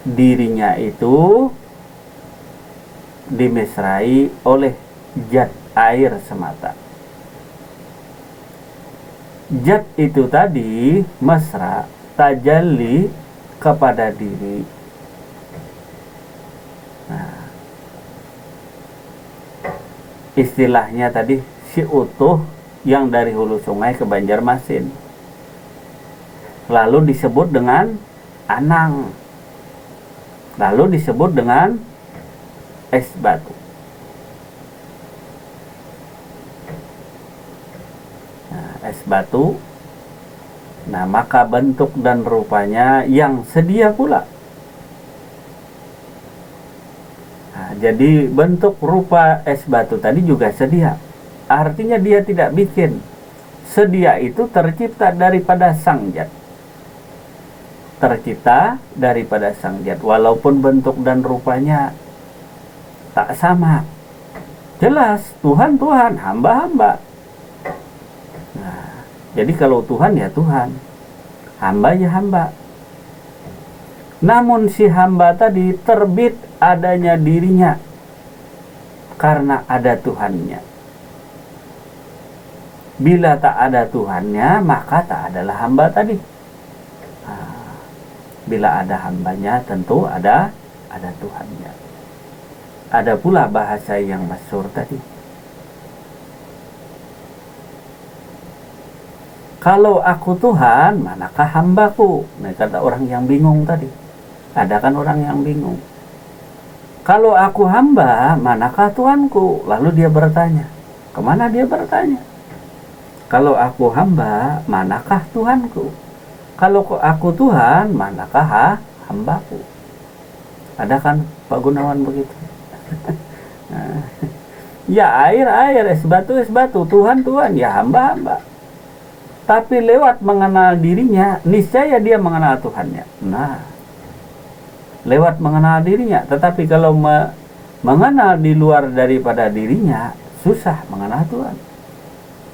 dirinya itu dimesrai oleh zat air semata. Zat itu tadi mesra tajalli kepada diri. Nah, istilahnya tadi si utuh yang dari hulu sungai ke Banjarmasin, lalu disebut dengan anang, lalu disebut dengan es batu. Nah, es batu, nah maka bentuk dan rupanya yang sedia pula. Nah, jadi bentuk rupa es batu tadi juga sedia. Artinya dia tidak bikin. Sedia itu tercipta daripada sang zat. Tercipta daripada sang zat. Walaupun bentuk dan rupanya tak sama. Jelas, Tuhan, hamba. Nah, jadi kalau Tuhan ya Tuhan, hamba ya hamba. Namun si hamba tadi terbit adanya dirinya karena ada Tuhannya. Bila tak ada Tuhannya, maka tak adalah hamba tadi. Nah, bila ada hambanya, tentu ada Tuhannya. Ada pula bahasa yang masyhur tadi. Kalau aku Tuhan, manakah hambaku? Nah, kata orang yang bingung tadi. Ada kan orang yang bingung. Kalau aku hamba, manakah Tuanku? Lalu dia bertanya, Kemana dia bertanya? Kalau aku hamba, manakah Tuhanku? Kalau aku Tuhan, manakah hambaku? Ada kan Pak Gunawan begitu? Ya air, es batu, Tuhan, ya hamba. Tapi lewat mengenal dirinya, niscaya dia mengenal Tuhannya. Nah, lewat mengenal dirinya. Tetapi kalau mengenal di luar daripada dirinya, susah mengenal Tuhan.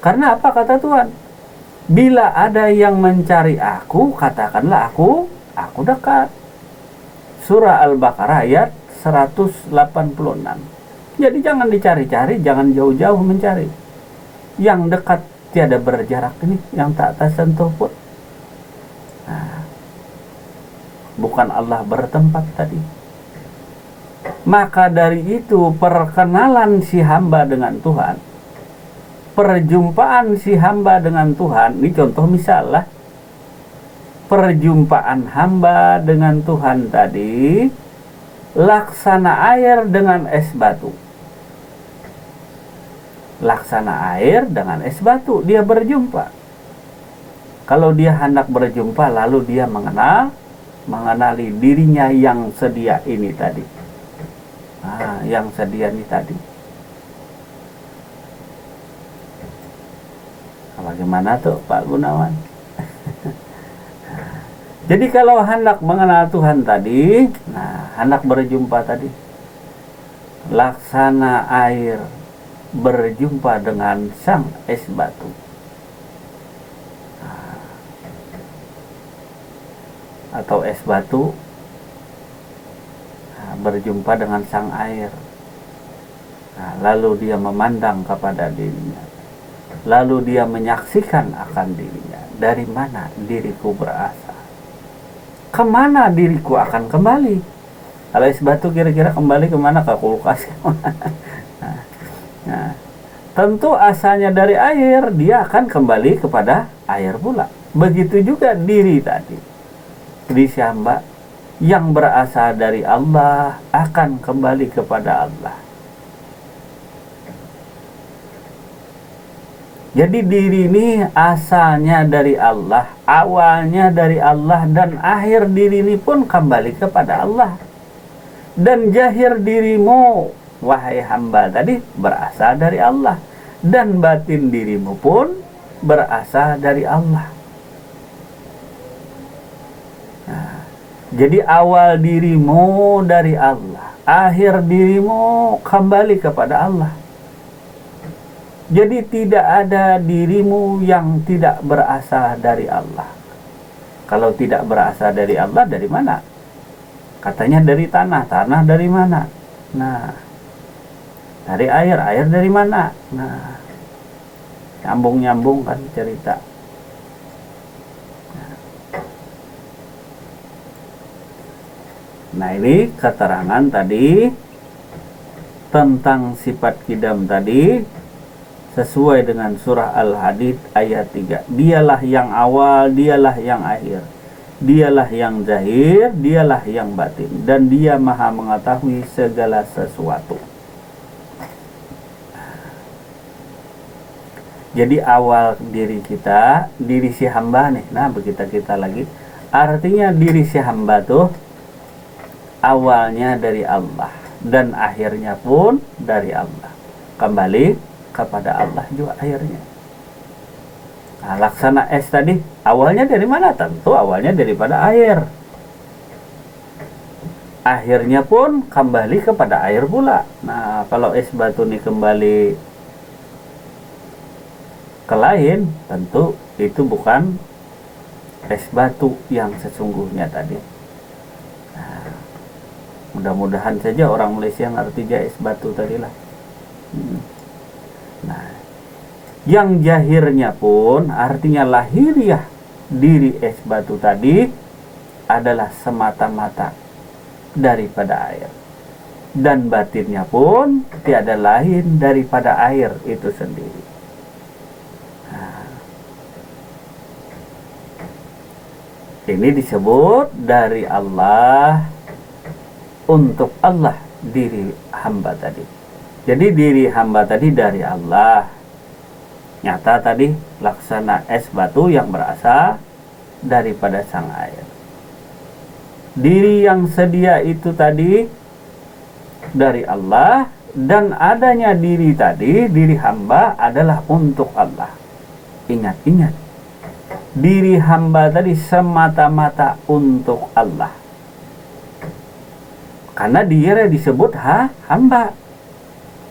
Karena apa kata Tuhan? Bila ada yang mencari aku, katakanlah aku dekat. Surah Al-Baqarah ayat 186. Jadi jangan dicari-cari, jangan jauh-jauh mencari. Yang dekat tiada berjarak ini, yang tak tersentuh pun. Nah, bukan Allah bertempat tadi. Maka dari itu perkenalan si hamba dengan Tuhan, perjumpaan si hamba dengan Tuhan, ini contoh misal lah. Perjumpaan hamba dengan Tuhan tadi laksana air dengan es batu. Laksana air dengan es batu, dia berjumpa. Kalau dia hendak berjumpa, lalu dia mengenali dirinya yang sedia ini tadi. Yang sedia ini tadi. Bagaimana tuh Pak Gunawan? Jadi kalau hendak mengenal Tuhan tadi, hendak berjumpa tadi, laksana air berjumpa dengan sang es batu. Atau es batu berjumpa dengan sang air. Lalu dia memandang kepada dirinya. Lalu dia menyaksikan akan dirinya. Dari mana diriku berasal? Kemana diriku akan kembali? Kalau es batu kira-kira kembali kemana? Ke kulkas. Tentu asalnya dari air, dia akan kembali kepada air pula. Begitu juga diri tadi. Diri si hamba yang berasal dari Allah akan kembali kepada Allah. Jadi diri ini asalnya dari Allah, awalnya dari Allah, dan akhir diri ini pun kembali kepada Allah. Dan zahir dirimu, wahai hamba tadi, berasal dari Allah. Dan batin dirimu pun berasal dari Allah. Jadi awal dirimu dari Allah, akhir dirimu kembali kepada Allah. Jadi tidak ada dirimu yang tidak berasal dari Allah. Kalau tidak berasal dari Allah, dari mana? Katanya dari tanah. Tanah dari mana? Nah, dari air. Air dari mana? Nah, nyambung-nyambung kan cerita. Nah, ini keterangan tadi tentang sifat qidam tadi sesuai dengan surah Al-Hadid ayat 3. Dialah yang awal, dialah yang akhir. Dialah yang zahir, dialah yang batin. Dan dia maha mengetahui segala sesuatu. Jadi awal diri kita, diri si hamba nih. Nah, begitu kita lagi. Artinya diri si hamba tuh awalnya dari Allah. Dan akhirnya pun dari Allah. Kembali kepada Allah juga akhirnya. Nah, laksana es tadi awalnya dari mana? Tentu awalnya daripada air. Akhirnya pun kembali kepada air pula. Nah, kalau es batu ini kembali ke lain, tentu itu bukan es batu yang sesungguhnya tadi. Nah, mudah-mudahan saja orang Malaysia ngerti aja es batu tadilah. Nah, yang zahirnya pun artinya lahiriah diri es batu tadi adalah semata-mata daripada air. Dan batinnya pun tiada lain daripada air itu sendiri. Nah, ini disebut dari Allah untuk Allah diri hamba tadi. Jadi diri hamba tadi dari Allah. Nyata tadi laksana es batu yang berasal daripada sang air. Diri yang sedia itu tadi dari Allah, dan adanya diri tadi, diri hamba adalah untuk Allah. Ingat, diri hamba tadi semata-mata untuk Allah. Karena dia disebut hamba.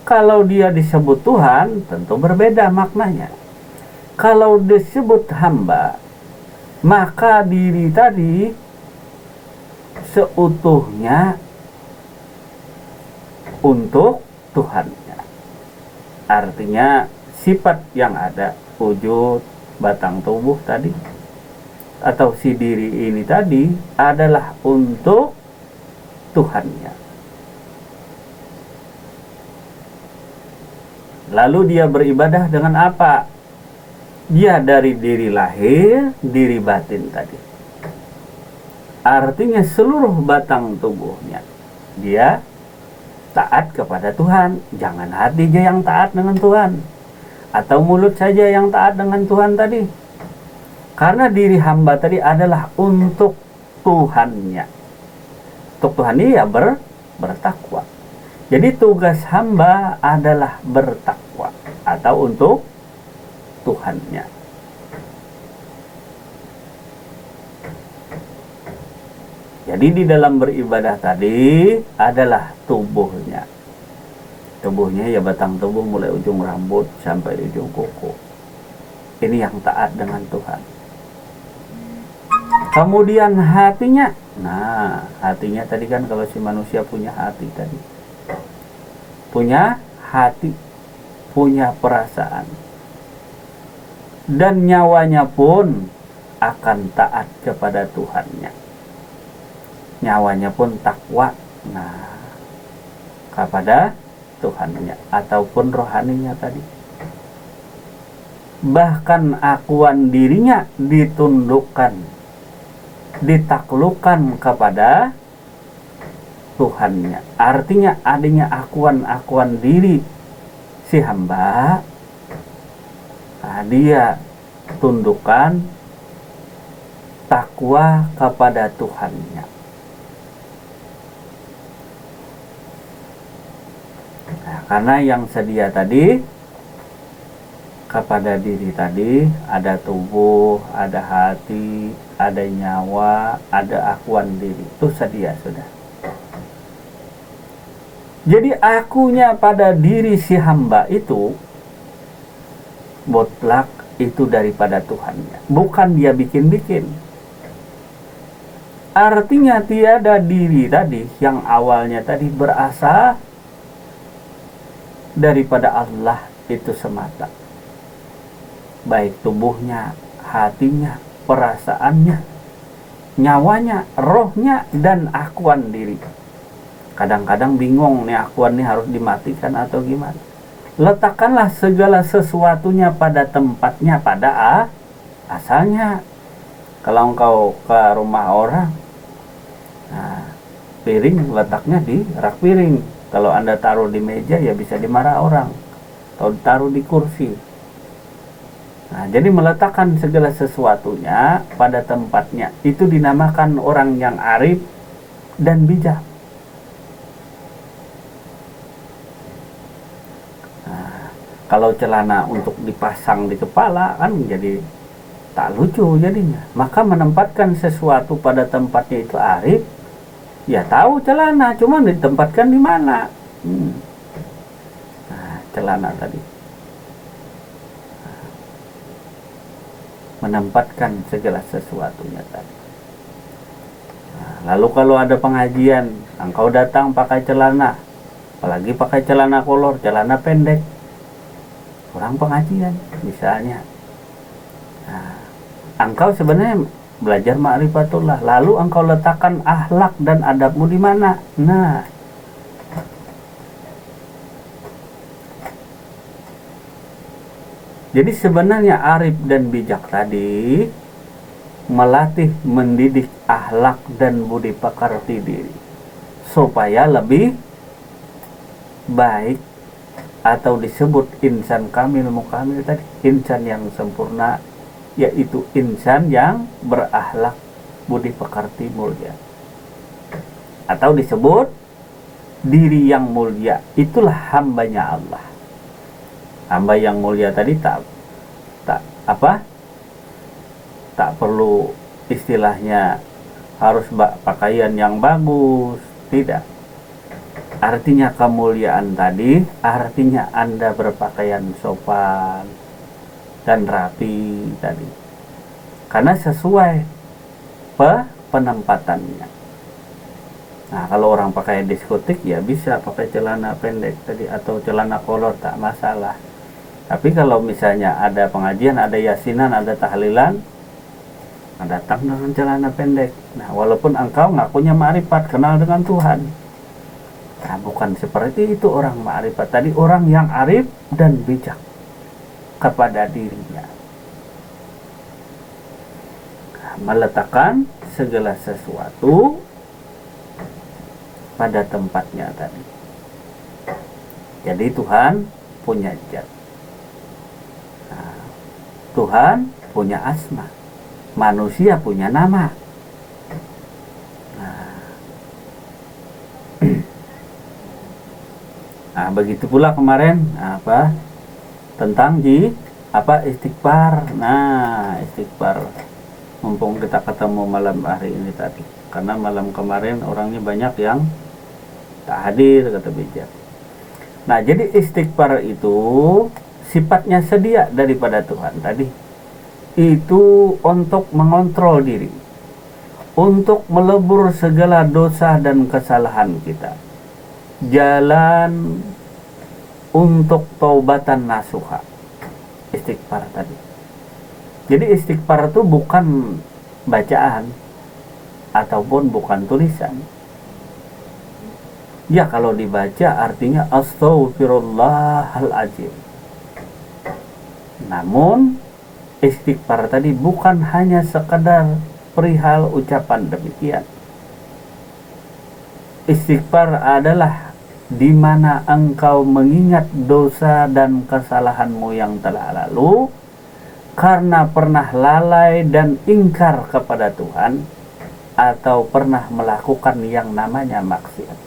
Kalau dia disebut Tuhan, tentu berbeda maknanya. Kalau disebut hamba, maka diri tadi seutuhnya untuk Tuhannya. Artinya sifat yang ada, wujud, batang tubuh tadi, atau si diri ini tadi adalah untuk Tuhannya. Lalu dia beribadah dengan apa? Dia dari diri lahir, diri batin tadi. Artinya seluruh batang tubuhnya dia taat kepada Tuhan. Jangan hati aja yang taat dengan Tuhan, atau mulut saja yang taat dengan Tuhan tadi. Karena diri hamba tadi adalah untuk Tuhannya. Untuk Tuhan dia bertakwa. Jadi tugas hamba adalah bertakwa, atau untuk Tuhannya. Jadi di dalam beribadah tadi adalah tubuhnya. Tubuhnya ya batang tubuh mulai ujung rambut sampai ujung kuku. Ini yang taat dengan Tuhan. Kemudian hatinya. Nah, hatinya tadi kan kalau si manusia punya hati tadi. Punya hati, punya perasaan. Dan nyawanya pun akan taat kepada Tuhannya. Nyawanya pun takwa, nah, kepada Tuhannya ataupun rohaninya tadi. Bahkan akuan dirinya ditundukkan, ditaklukkan kepada Tuhannya. Artinya adanya akuan diri si hamba, nah, dia tundukkan takwa kepada Tuhannya. Nah, karena yang sedia tadi kepada diri tadi ada tubuh, ada hati, ada nyawa, ada akuan diri, itu sedia sudah. Jadi akunya pada diri si hamba itu mutlak itu daripada Tuhannya, bukan dia bikin-bikin. Artinya tiada diri tadi yang awalnya tadi berasal daripada Allah itu semata. Baik tubuhnya, hatinya, perasaannya, nyawanya, rohnya, dan akuan diri. Kadang-kadang bingung nih, akuan nih harus dimatikan atau gimana. Letakkanlah segala sesuatunya pada tempatnya, pada asalnya. Kalau engkau ke rumah orang, nah, piring letaknya di rak piring. Kalau Anda taruh di meja ya bisa dimarah orang, atau taruh di kursi. Nah, jadi meletakkan segala sesuatunya pada tempatnya itu dinamakan orang yang arif dan bijak. Nah, kalau celana untuk dipasang di kepala kan jadi tak lucu jadinya. Maka menempatkan sesuatu pada tempatnya itu arif. Ya tahu celana, cuma ditempatkan di mana. Nah, celana tadi. Nah, menempatkan segala sesuatunya tadi. Nah, lalu kalau ada pengajian, engkau datang pakai celana, apalagi pakai celana kolor, celana pendek, kurang pengajian misalnya. Nah, engkau sebenarnya belajar ma'rifatullah, lalu engkau letakkan akhlak dan adabmu di mana? Nah, jadi sebenarnya arif dan bijak tadi melatih, mendidik akhlak dan budi pekerti diri supaya lebih baik atau disebut insan kamil mukamil tadi, insan yang sempurna, yaitu insan yang berakhlak budi pekerti mulia, atau disebut diri yang mulia. Itulah hambanya Allah. Hamba yang mulia tadi tak perlu istilahnya harus pakaian yang bagus, tidak. Artinya kemuliaan tadi artinya Anda berpakaian sopan dan rapi tadi, karena sesuai penempatannya. Nah, kalau orang pakai diskotik ya bisa pakai celana pendek tadi atau celana kolor, tak masalah. Tapi kalau misalnya ada pengajian, ada yasinan, ada tahlilan, datang dengan celana pendek. Nah, walaupun engkau ngakunya ma'rifat, kenal dengan Tuhan. Nah, bukan seperti itu orang ma'rifat tadi, orang yang arif dan bijak kepada dirinya. Nah, meletakkan segala sesuatu pada tempatnya tadi. Jadi Tuhan punya zat. Nah, Tuhan punya asma. Manusia punya nama. Nah, begitu pula kemarin tentang istighfar. Nah, istighfar. Mumpung kita ketemu malam hari ini tadi, karena malam kemarin orangnya banyak yang tak hadir, kata bijak. Nah, jadi istighfar itu sifatnya sedia daripada Tuhan tadi. Itu untuk mengontrol diri, untuk melebur segala dosa dan kesalahan kita. Jalan untuk taubatan nasuha, istighfar tadi. Jadi istighfar itu bukan bacaan ataupun bukan tulisan. Ya, kalau dibaca artinya astaghfirullahaladzim. Namun istighfar tadi bukan hanya sekedar perihal ucapan demikian. Istighfar adalah di mana engkau mengingat dosa dan kesalahanmu yang telah lalu karena pernah lalai dan ingkar kepada Tuhan atau pernah melakukan yang namanya maksiat.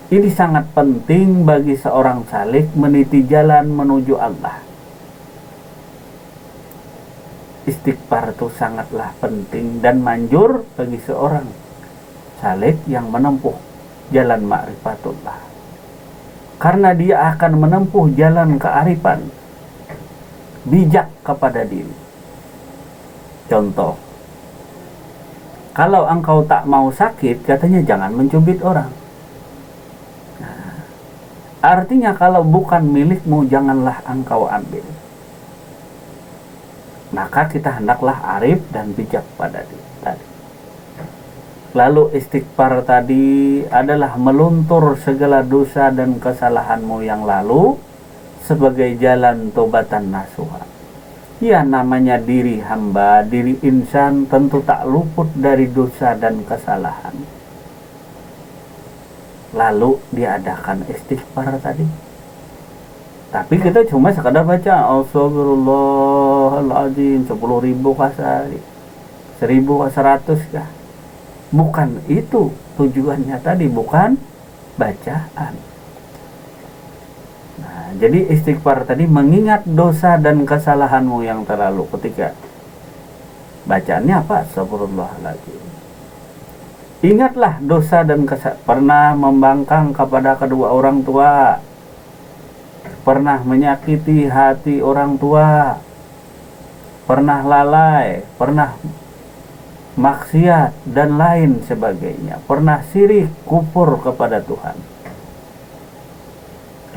Ini sangat penting bagi seorang salik meniti jalan menuju Allah. Istighfar itu sangatlah penting dan manjur bagi seorang salik yang menempuh jalan ma'rifatullah, karena dia akan menempuh jalan kearifan, bijak kepada diri. Contoh, kalau engkau tak mau sakit, katanya jangan mencubit orang. Nah, artinya kalau bukan milikmu, janganlah engkau ambil. Maka kita hendaklah arif dan bijak pada diri tadi. Lalu istighfar tadi adalah meluntur segala dosa dan kesalahanmu yang lalu sebagai jalan tobatan nasuha. Ya, namanya diri hamba, diri insan tentu tak luput dari dosa dan kesalahan. Lalu diadakan istighfar tadi. Tapi kita cuma sekadar baca Astagfirullahaladzim 10.000 kah sehari, 1.000 kah 100 kah. Bukan itu tujuannya tadi, bukan bacaan. Nah, jadi istighfar tadi mengingat dosa dan kesalahanmu yang terlalu. Ketika bacaannya apa? Astagfirullahaladzim. Ingatlah dosa dan kesalahan. Pernah membangkang kepada kedua orang tua, pernah menyakiti hati orang tua, pernah lalai, pernah maksiat dan lain sebagainya, pernah syirik, kufur kepada Tuhan.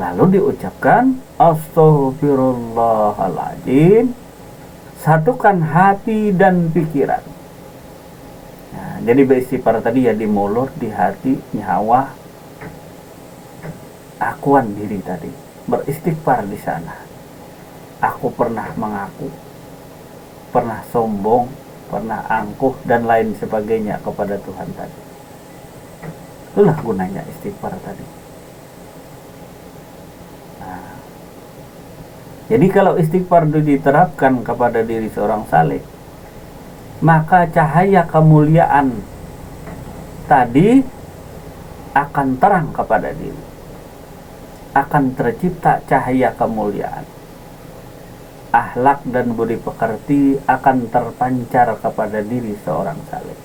Lalu diucapkan Astaghfirullahaladzim, satukan hati dan pikiran. Nah, jadi beristighfar tadi ya di mulut, di hati, nyawa, akuan diri tadi. Beristighfar di sana. Aku pernah mengaku, pernah sombong, pernah angkuh dan lain sebagainya kepada Tuhan tadi. Itulah gunanya istighfar tadi. Nah, Jadi kalau istighfar itu diterapkan kepada diri seorang saleh, maka cahaya kemuliaan tadi akan terang kepada diri. Akan tercipta cahaya kemuliaan. Akhlak dan budi pekerti akan terpancar kepada diri seorang saleh.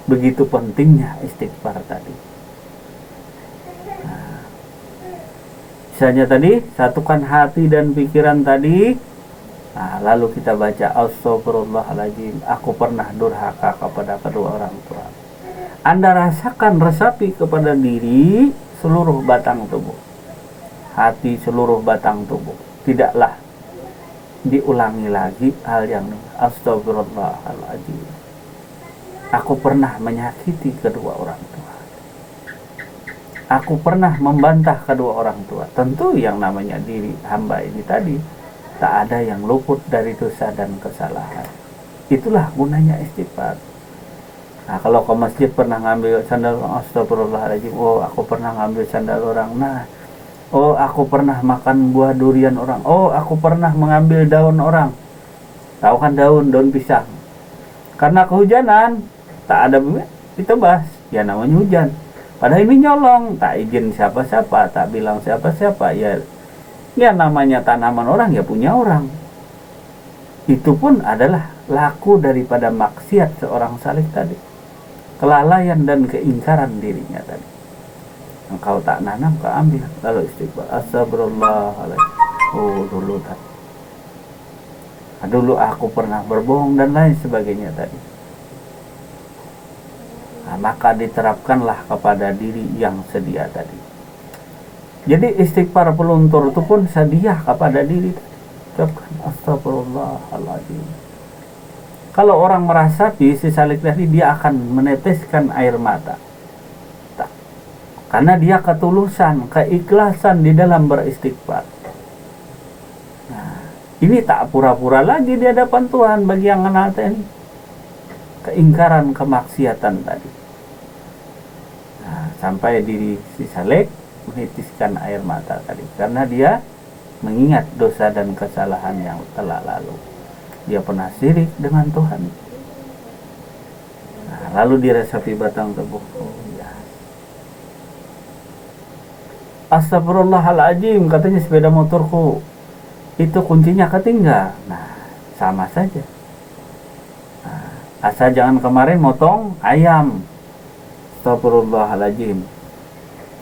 Begitu pentingnya istighfar tadi. Nah, misalnya tadi, satukan hati dan pikiran tadi. Nah, lalu kita baca Astagfirullahaladzim, aku pernah durhaka kepada kedua orang tua. Anda rasakan, resapi kepada diri seluruh batang tubuh. Hati seluruh batang tubuh. Tidaklah diulangi lagi hal yang Astagfirullahaladzim, aku pernah menyakiti kedua orang tua. Aku pernah membantah kedua orang tua. Tentu yang namanya diri hamba ini tadi, tak ada yang luput dari dosa dan kesalahan. Itulah gunanya istighfar. Nah, kalau ke masjid pernah ngambil sandal orang, Astagfirullahaladzim, oh aku pernah ngambil sandal orang. Nah, oh aku pernah makan buah durian orang. Oh aku pernah mengambil daun orang. Tahu kan daun pisang. Karena kehujanan, tak ada ditebas, ya namanya hujan. Padahal ini nyolong, tak izin siapa-siapa, tak bilang siapa-siapa, ya namanya tanaman orang, ya punya orang. Itu pun adalah laku daripada maksiat seorang saleh tadi. Kelalaian dan keingkaran dirinya tadi. Engkau tak nanam, kau ambil. Lalu istighfar, astagfirullahaladzim. Oh dulu tadi. Dulu aku pernah berbohong dan lain sebagainya tadi. Nah, maka diterapkanlah kepada diri yang sedia tadi. Jadi istighfar peluntur itu pun sedia kepada diri. Ucapkan astagfirullahaladzim. Kalau orang merasapi si saleh tadi, dia akan meneteskan air mata. Karena dia ketulusan, keikhlasan di dalam beristighfar. Nah, ini tak pura-pura lagi di hadapan Tuhan bagi yang kenal ini. Keingkaran kemaksiatan tadi. Nah, sampai diri si saleh menitiskan air mata tadi. Karena dia mengingat dosa dan kesalahan yang telah lalu. Dia pernah syirik dengan Tuhan. Nah, lalu diresapi batang tubuh. Astagfirullahaladzim, katanya sepeda motorku itu kuncinya ketinggal. Nah, sama saja. Nah, asal jangan kemarin motong ayam. Astagfirullahaladzim.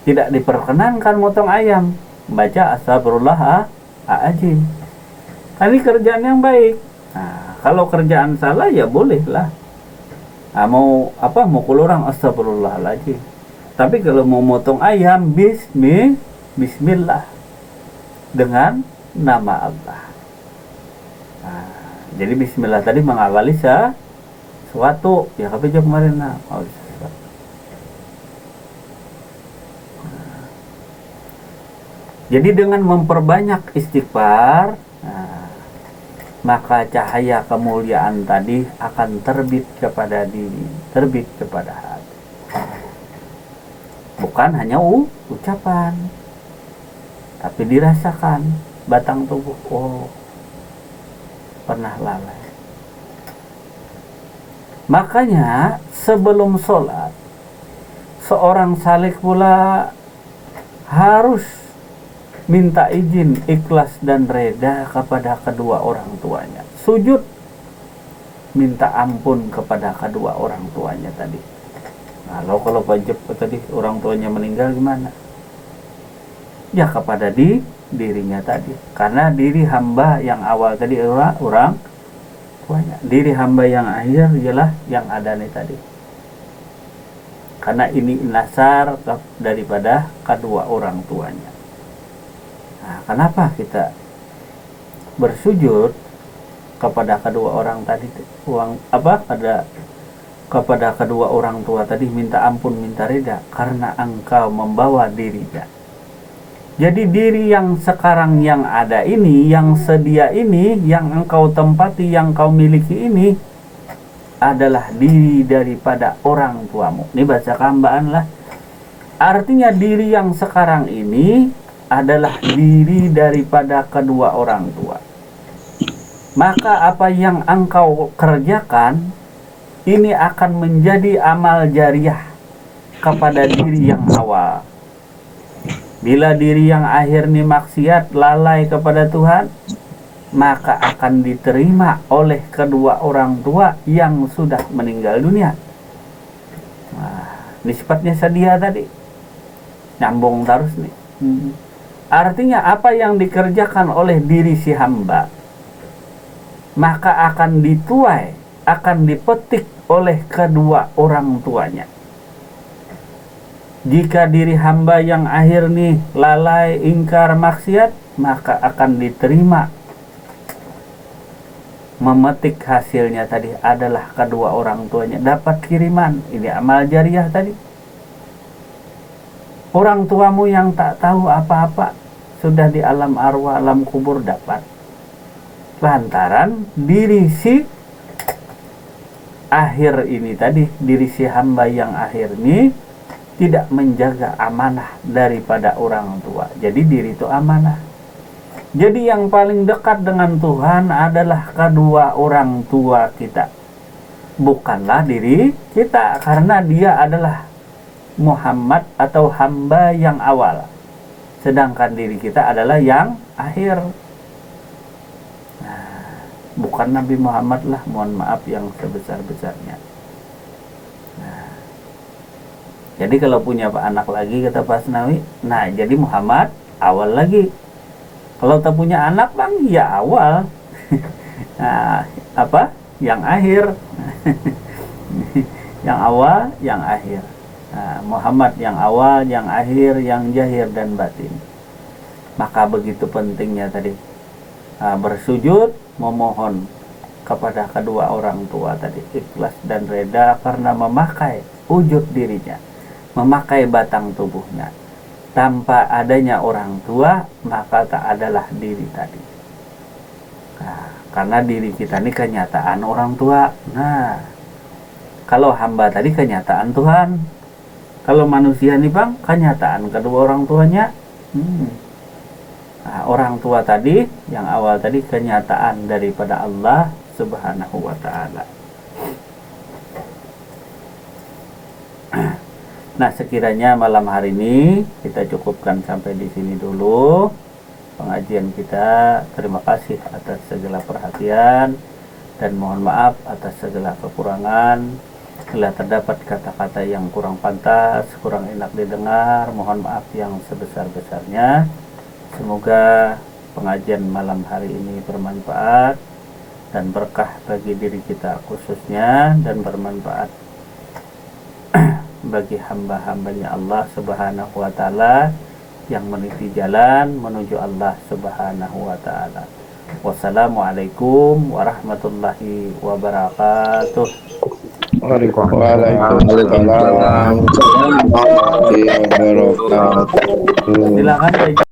Tidak diperkenankan motong ayam. Baca astagfirullahaladzim. Ini kerjaan yang baik. Nah, kalau kerjaan salah ya bolehlah. Nah, mau mukul orang, astagfirullahaladzim. Tapi kalau mau motong ayam, bismillah dengan nama Allah. Nah, jadi bismillah tadi mengawali sesuatu. Ya kapija kemarin jadi dengan memperbanyak istighfar, maka cahaya kemuliaan tadi akan terbit kepada diri, terbit kepada hati. Bukan hanya ucapan, tapi dirasakan batang tubuh. Oh, pernah lalai. Makanya sebelum sholat, seorang saleh pula harus minta izin, ikhlas dan reda kepada kedua orang tuanya. Sujud, minta ampun kepada kedua orang tuanya tadi. Nah, kalau wajib tadi orang tuanya meninggal gimana? Ya kepada dirinya tadi. Karena diri hamba yang awal tadi orang tuanya. Diri hamba yang akhir ialah yang ada nih tadi. Karena ini nasar daripada kedua orang tuanya. Nah, kenapa kita bersujud kepada kedua orang tadi? Kepada kedua orang tua tadi minta ampun, minta reda, karena engkau membawa dirinya. Jadi diri yang sekarang yang ada ini, yang sedia ini, yang engkau tempati, yang kau miliki ini adalah diri daripada orang tuamu. Ini baca kambaan lah. Artinya diri yang sekarang ini adalah diri daripada kedua orang tua. Maka apa yang engkau kerjakan ini akan menjadi amal jariah kepada diri yang awal. Bila diri yang akhir ini maksiat, lalai kepada Tuhan, maka akan diterima oleh kedua orang tua yang sudah meninggal dunia. Nah, ini sifatnya sedia tadi. Nyambung terus nih. Artinya apa yang dikerjakan oleh diri si hamba, maka akan dituai, akan dipetik oleh kedua orang tuanya. Jika diri hamba yang akhir nih lalai, ingkar, maksiat, maka akan diterima. Memetik hasilnya tadi adalah kedua orang tuanya dapat kiriman. Ini amal jariah tadi. Orang tuamu yang tak tahu apa-apa sudah di alam arwah, alam kubur dapat. Lantaran diri si akhir ini tadi, diri si hamba yang akhir ini tidak menjaga amanah daripada orang tua. Jadi diri itu amanah. Jadi yang paling dekat dengan Tuhan adalah kedua orang tua kita, bukanlah diri kita, karena dia adalah Muhammad atau hamba yang awal, sedangkan diri kita adalah yang akhir. Nah, bukan Nabi Muhammad lah, mohon maaf yang sebesar-besarnya. Nah, jadi kalau punya anak lagi, kata Pak Asnawi, nah jadi Muhammad awal lagi. Kalau tak punya anak bang, ya awal. Nah, apa? Yang akhir. Yang awal, yang akhir. Nah, Muhammad yang awal, yang akhir, yang zahir dan batin. Maka begitu pentingnya tadi bersujud, memohon kepada kedua orang tua tadi, ikhlas dan reda karena memakai wujud dirinya, memakai batang tubuhnya. Tanpa adanya orang tua, maka tak adalah diri tadi. Nah, karena diri kita ini kenyataan orang tua. Nah, kalau hamba tadi kenyataan Tuhan. Kalau manusia nih bang, kenyataan kedua orang tuanya. Nah, orang tua tadi, yang awal tadi kenyataan daripada Allah Subhanahu wa Ta'ala. Nah, sekiranya malam hari ini kita cukupkan sampai di sini dulu pengajian kita. Terima kasih atas segala perhatian dan mohon maaf atas segala kekurangan. Bila terdapat kata-kata yang kurang pantas, kurang enak didengar, mohon maaf yang sebesar-besarnya. Semoga pengajian malam hari ini bermanfaat dan berkah bagi diri kita khususnya, dan bermanfaat bagi hamba-hambanya Allah Subhanahu wa Ta'ala yang meniti jalan menuju Allah Subhanahu wa Ta'ala. Wassalamualaikum warahmatullahi wabarakatuh. Waalaikumsalam warahmatullahi wabarakatuh. Silakan.